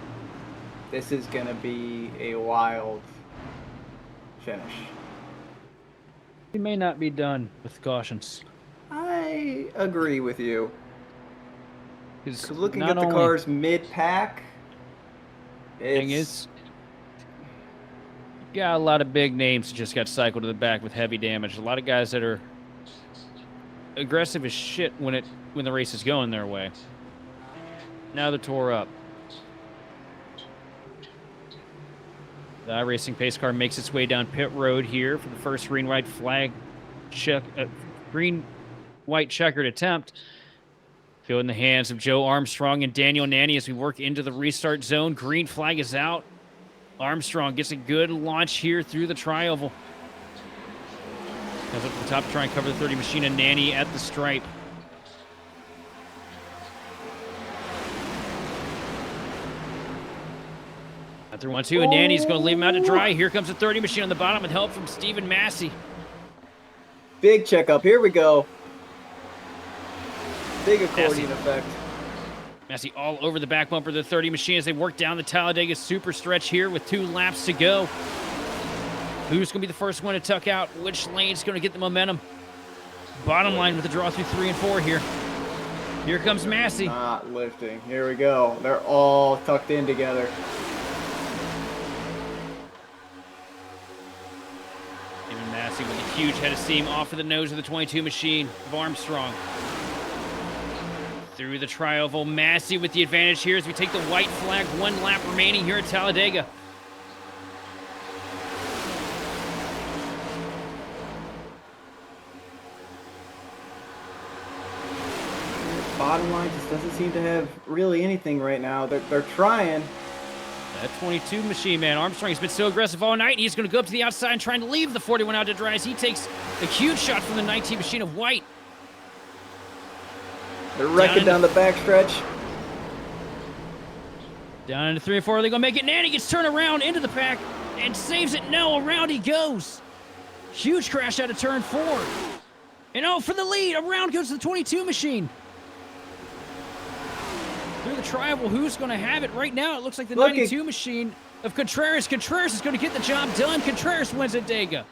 This is gonna be a wild finish. He may not be done with cautions. I agree with you. Because looking at the cars mid-pack, thing is, you got a lot of big names that just got cycled to the back with heavy damage. A lot of guys that are aggressive as shit when the race is going their way. Now they're tore up. The iRacing pace car makes its way down pit road here for the first green-white checkered attempt. Feel in the hands of Joe Armstrong and Daniel Nanny as we work into the restart zone. Green flag is out. Armstrong gets a good launch here through the tri-oval. Comes up to the top to try and cover the 30 machine, and Nanny at the stripe. After 1-2, and Nanny's going to leave him out to dry. Here comes the 30 machine on the bottom with help from Stephen Massey. Big checkup. Here we go. Big accordion effect. Massey all over the back bumper of the 30 machine as they work down the Talladega super stretch here with 2 laps to go. Who's going to be the first one to tuck out? Which lane's going to get the momentum? Bottom line with the draw through 3 and 4 here. Here comes Massey. Not lifting. Here we go. They're all tucked in together. Even Massey with a huge head of steam off of the nose of the 22 machine of Armstrong. Through the tri-oval, Massey with the advantage here as we take the white flag. 1 lap remaining here at Talladega. Bottom line just doesn't seem to have really anything right now. They're trying. That 22 machine, man. Armstrong has been so aggressive all night. He's going to go up to the outside and trying to leave the 41 out to dry as he takes a huge shot from the 19 machine of White. They're wrecking down the backstretch. Down into 3 and 4. Are they going to make it? Nanny gets turned around into the pack and saves it. No, around he goes. Huge crash out of turn 4. And for the lead. Around goes the 22 machine. through the tribal. Who's going to have it right now? It looks like the Look at- 92 machine of Contreras. Contreras is going to get the job done. Contreras wins at Dega.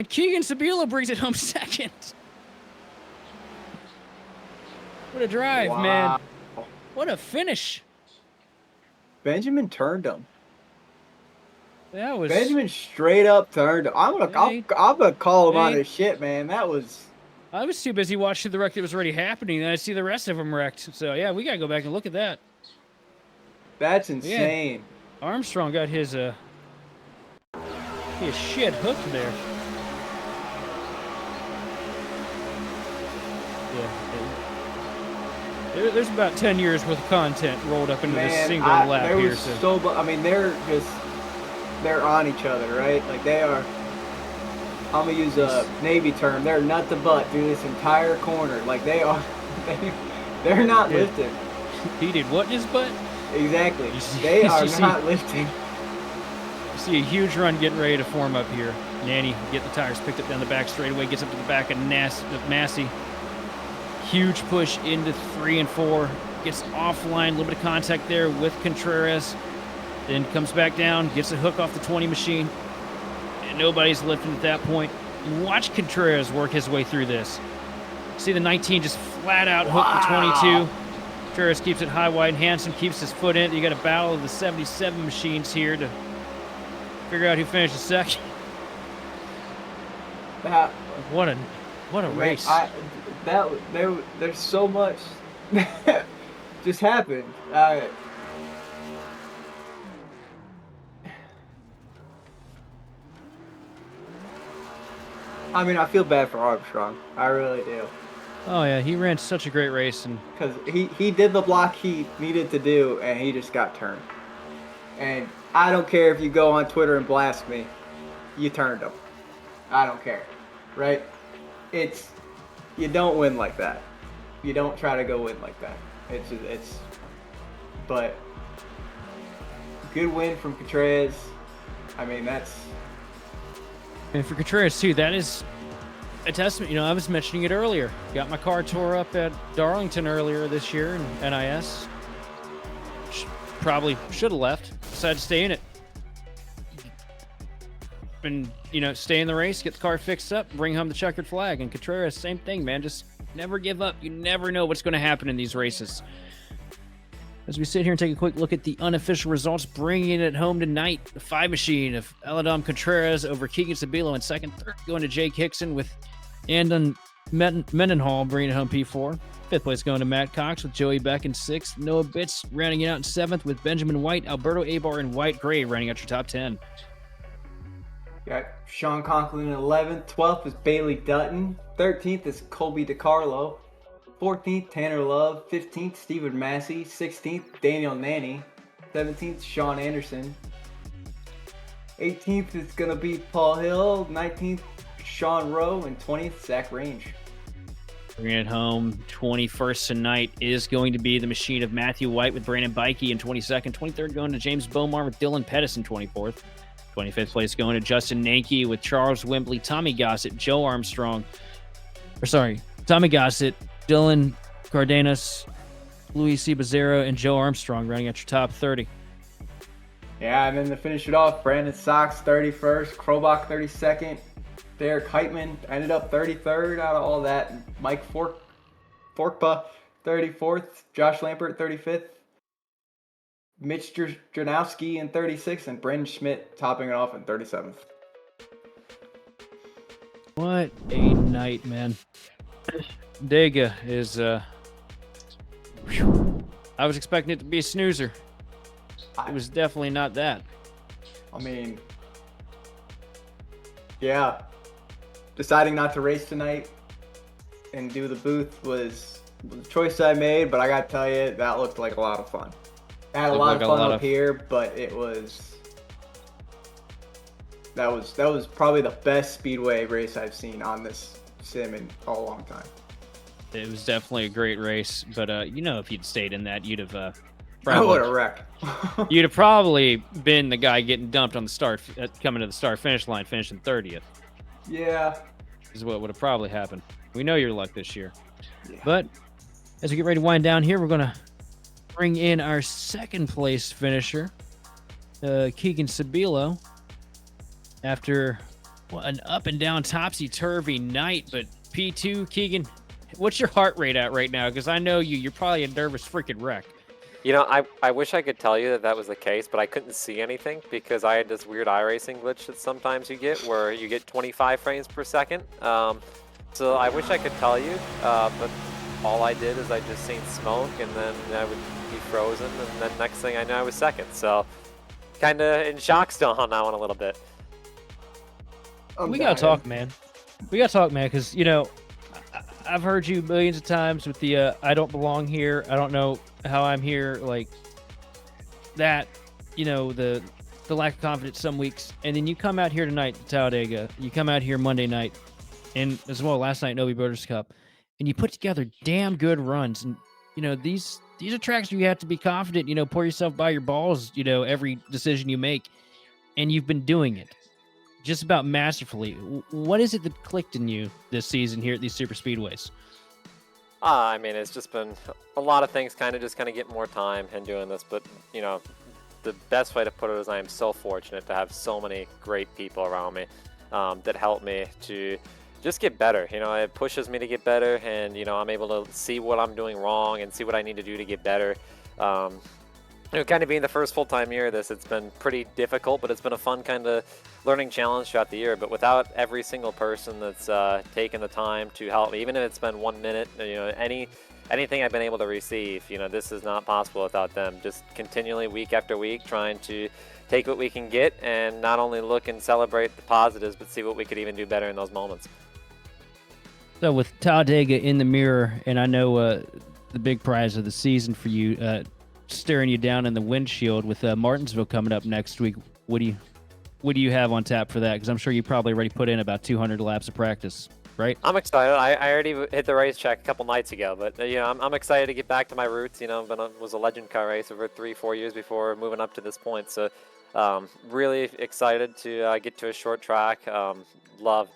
And Keegan Sabula brings it home second. What a drive, man. Wow. What a finish. Benjamin turned him. That was... Benjamin straight up turned him. I'm gonna call him on Hey. his shit, man. That was. I was too busy watching the wreck that was already happening, and I see the rest of them wrecked. So, yeah, we got to go back and look at that. That's insane. Armstrong got his shit hooked there. Yeah. There's about 10 years worth of content rolled up into this single lap there here. was So. I mean, they're on each other, right? Like they are. I'm gonna use a Navy term. They're nut to butt through this entire corner. Like they are. They're not Yeah. lifting. He did what in his butt? Exactly. You see- They are you see- not lifting. You see a huge run getting ready to form up here. Nanny get the tires picked up down the back straightaway, gets up to the back of Massey. Huge push into 3 and 4. Gets offline, a little bit of contact there with Contreras. Then comes back down, gets a hook off the 20 machine. And nobody's lifting at that point. And watch Contreras work his way through this. See the 19 just flat out hook the 22. Contreras keeps it high, wide, and Hansen keeps his foot in it. You got a battle of the 77 machines here to figure out who finishes second. That What a race. There's so much just happened. I mean, I feel bad for Armstrong. I really do. Oh yeah, he ran such a great race, and Because he did the block he needed to do, and he just got turned. And I don't care if you go on Twitter and blast me. You turned him. I don't care. Right? You don't win like that. You don't try to go win like that. But good win from Contreras. I mean, that's. and for Contreras too, that is a testament. You know, I was mentioning it earlier. Got my car tore up at Darlington earlier this year in NiS. Probably should have left. Decided to stay in it. And, you know, stay in the race, get the car fixed up, bring home the checkered flag. And Contreras, same thing, man. Just never give up. You never know what's going to happen in these races. As we sit here and take a quick look at the unofficial results, bringing it home tonight, the 5 machine of Aladam Contreras over Keegan Sabilo in second, third going to Jake Hickson with Andon Mendenhall bringing it home P4. Fifth place going to Matt Cox with Joey Beck in sixth. Noah Bitts rounding it out in seventh with Benjamin White, Alberto Abar, and White Gray running out your top 10. Got Sean Conklin in 11th. 12th is Bailey Dutton. 13th is Colby DiCarlo. 14th, Tanner Love. 15th, Stephen Massey. 16th, Daniel Nanny. 17th, Sean Anderson. 18th is going to be Paul Hill. 19th, Sean Rowe. And 20th, Zach Range. Bringing it home 21st tonight is going to be the machine of Matthew White with Brandon Bikey in 22nd. 23rd going to James Bomar with Dylan Pettis in 24th. 25th place going to Justin Nanke with Charles Wembley, Tommy Gossett, Joe Armstrong. Tommy Gossett, Dylan Cardenas, Luis Cibazero, and Joe Armstrong running at your top 30. Yeah, and then to finish it off, Brandon Sox 31st, Krobach 32nd, Derek Heitman ended up 33rd out of all that. Mike Forkpa 34th, Josh Lampert 35th, Mitch Janowski in 36th, and Brendan Schmidt topping it off in 37th. What a night, man. Dega is, I was expecting it to be a snoozer. It was definitely not that. I mean, yeah. Deciding not to race tonight and do the booth was the choice I made, but I gotta tell you, that looked like a lot of fun. I had a lot of fun up here, but it was that was probably the best speedway race I've seen on this sim in a long time. It was definitely a great race, but you know, if you'd stayed in that, you'd have I would have probably, wrecked. you'd have probably been the guy getting dumped on the start, coming to the start finish line, finishing 30th. Yeah. Is what would have probably happened. We know your luck this year. But as we get ready to wind down here, we're going to bring in our second place finisher, Keegan Sabilo. After an up and down topsy-turvy night, but P2, Keegan, what's your heart rate at right now? Because I know you're probably a nervous freaking wreck. You know, I wish I could tell you that was the case, but I couldn't see anything because I had this weird iRacing glitch that sometimes you get where you get 25 frames per second. So I wish I could tell you, but all I did is I just seen smoke and then I would be frozen, and then next thing I know I was second. So kind of in shock still on that one a little bit. We got to talk, man. We got to talk, man, because, you know, I've heard you millions of times with the I don't belong here. I don't know how I'm here. Like that, you know, the lack of confidence some weeks. And then you come out here tonight to Talladega. You come out here Monday night and as well last night, Novi Brothers Cup. And you put together damn good runs. And, you know, these are tracks where you have to be confident, you know, pour yourself by your balls, you know, every decision you make. And you've been doing it just about masterfully. What is it that clicked in you this season here at these super speedways? I mean, it's just been a lot of things kind of get more time in doing this. But, you know, the best way to put it is I am so fortunate to have so many great people around me that help me to just get better. You know, it pushes me to get better, and, you know, I'm able to see what I'm doing wrong and see what I need to do to get better. You know, kind of being the first full-time year of this, it's been pretty difficult, but it's been a fun kind of learning challenge throughout the year. But without every single person that's taken the time to help me, even if it's been 1 minute, you know, anything I've been able to receive, you know, this is not possible without them. Just continually, week after week, trying to take what we can get and not only look and celebrate the positives, but see what we could even do better in those moments. So with Talladega in the mirror, and I know the big prize of the season for you, staring you down in the windshield with Martinsville coming up next week. What do you have on tap for that? Because I'm sure you probably already put in about 200 laps of practice, right? I'm excited. I already hit the racetrack a couple nights ago, but you know, I'm excited to get back to my roots. You know, was a legend car racer for 3-4 years before moving up to this point. So really excited to get to a short track.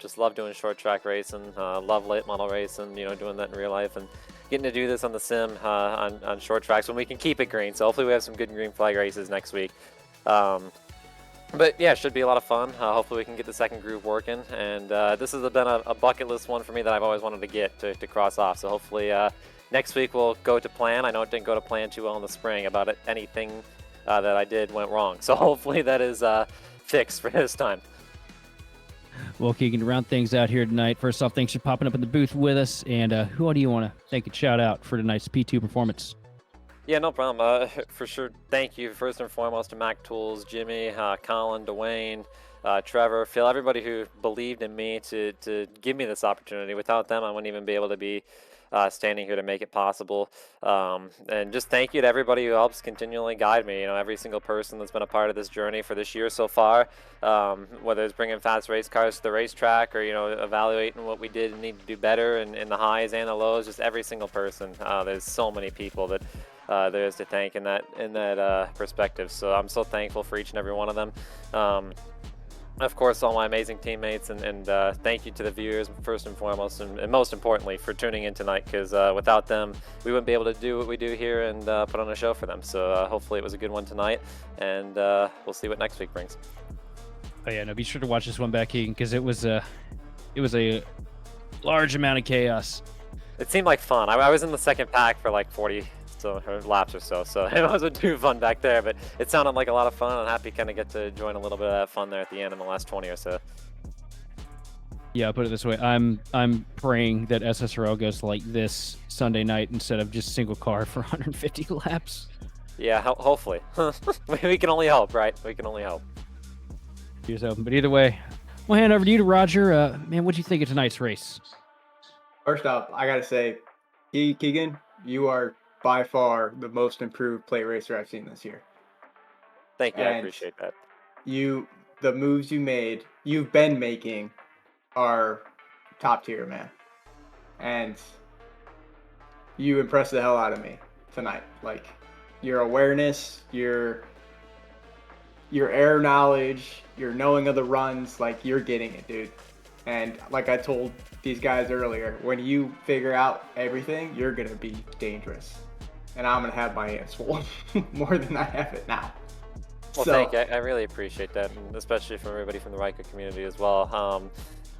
Just love doing short track racing. Love late model racing. You know, doing that in real life and getting to do this on the sim on short tracks when we can keep it green. So hopefully we have some good green flag races next week. But yeah, it should be a lot of fun. Hopefully we can get the second groove working. And this has been a bucket list one for me that I've always wanted to get to cross off. So hopefully next week we'll go to plan. I know it didn't go to plan too well in the spring. About it, anything that I did went wrong. So hopefully that is fixed for this time. Well, Keegan, to round things out here tonight, first off, thanks for popping up in the booth with us. And who do you want to thank and shout out for tonight's P2 performance? Yeah, no problem. For sure, thank you first and foremost to Mac Tools, Jimmy, Colin, Dwayne, Trevor, Phil, everybody who believed in me to give me this opportunity. Without them, I wouldn't even be able to be standing here to make it possible. And just thank you to everybody who helps continually guide me. You know, every single person that's been a part of this journey for this year so far, whether it's bringing fast race cars to the racetrack or, you know, evaluating what we did and need to do better in the highs and the lows, just every single person. There's so many people that there is to thank in that perspective. So I'm so thankful for each and every one of them. Of course, all my amazing teammates, and thank you to the viewers first and foremost, and most importantly for tuning in tonight, because without them, we wouldn't be able to do what we do here and put on a show for them. So hopefully it was a good one tonight, and we'll see what next week brings. Oh yeah, no, be sure to watch this one back, Keegan, because it was a large amount of chaos. It seemed like fun. I was in the second pack for like 40 laps or so it wasn't too fun back there, but it sounded like a lot of fun. I'm happy kind of get to join a little bit of that fun there at the end in the last 20 or so. Yeah, I'll put it this way. I'm praying that SSRL goes like this Sunday night instead of just single car for 150 laps. Yeah, hopefully. We can only hope, right? We can only hope. Here's open. But either way, we'll hand over to you, to Roger. Man, what do you think of tonight's race? First off, I gotta say, Keegan, you are by far the most improved plate racer I've seen this year. Thank you. And I appreciate that. The moves you've been making are top tier, man. And you impressed the hell out of me tonight. Like, your awareness, your air knowledge, your knowing of the runs, like, you're getting it, dude. And like I told these guys earlier, when you figure out everything, you're going to be dangerous. And I'm going to have my hands full more than I have it now. Well, thank you. I really appreciate that, and especially from everybody from the Riker community as well.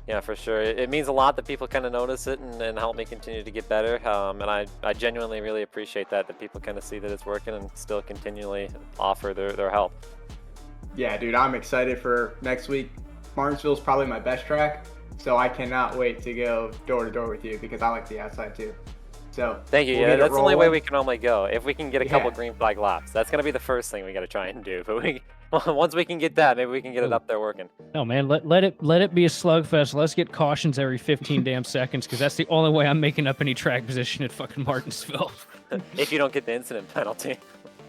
Yeah, for sure. It means a lot that people kind of notice it and help me continue to get better. And I genuinely really appreciate that people kind of see that it's working and still continually offer their help. Yeah, dude, I'm excited for next week. Martinsville's probably my best track, so I cannot wait to go door to door with you because I like the outside too. So thank you. we'll Yeah, that's the only way rolling. we can normally go. If we can get a couple green flag laps, that's gonna be the first thing we got to try and do. But once we can get that, maybe we can get it up there working. No, man, let it be a slugfest. Let's get cautions every 15 damn seconds, because that's the only way I'm making up any track position at fucking Martinsville. If you don't get the incident penalty.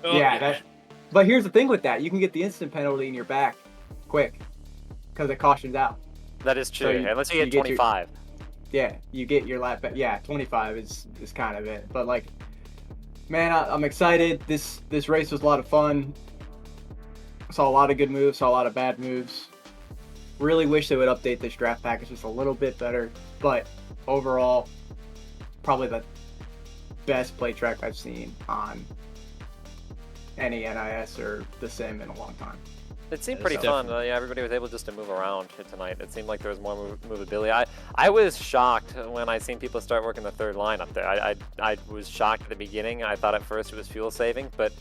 Yeah, but here's the thing with that: you can get the instant penalty in your back quick because it cautions out. That is true. So Unless you get 25. Yeah, you get your lap back. Yeah, 25 is kind of it. But like, man, I'm excited. This race was a lot of fun. Saw a lot of good moves, saw a lot of bad moves. Really wish they would update this draft package just a little bit better. But overall, probably the best play track I've seen on any NIS or the sim in a long time. It seemed pretty fun. Yeah, everybody was able just to move around tonight. It seemed like there was more movability. I was shocked when I seen people start working the third line up there. I was shocked at the beginning. I thought at first it was fuel saving, but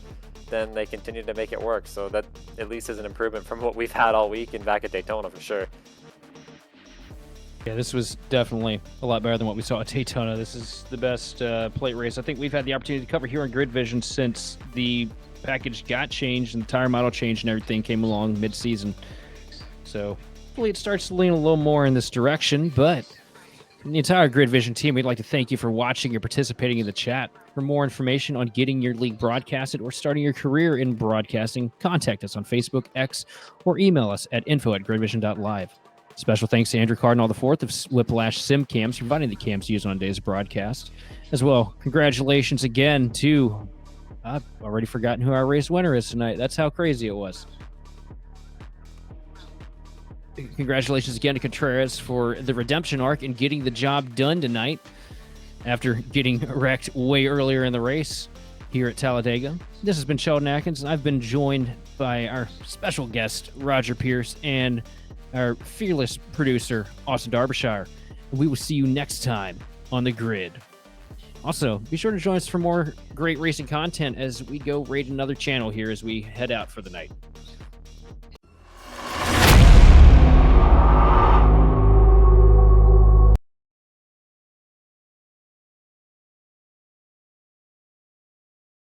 then they continued to make it work. So that at least is an improvement from what we've had all week and back at Daytona for sure. Yeah, this was definitely a lot better than what we saw at Daytona. This is the best plate race I think we've had the opportunity to cover here on Grid Vision since the package got changed and the tire model changed and everything came along mid-season. So hopefully it starts to lean a little more in this direction. But from the entire Grid Vision team, we'd like to thank you for watching and participating in the chat. For more information on getting your league broadcasted or starting your career in broadcasting, contact us on Facebook, X, or email us at info@gridvision.live. Special thanks to Andrew Cardinal IV of Whiplash Sim Cams for providing the cams used on today's broadcast. As well, congratulations again to... I've already forgotten who our race winner is tonight. That's how crazy it was. Congratulations again to Contreras for the redemption arc and getting the job done tonight after getting wrecked way earlier in the race here at Talladega. This has been Sheldon Atkins, and I've been joined by our special guest, Roger Pierce, and our fearless producer, Austin Derbyshire. We will see you next time on the grid. Also, be sure to join us for more great racing content as we go raid another channel here as we head out for the night.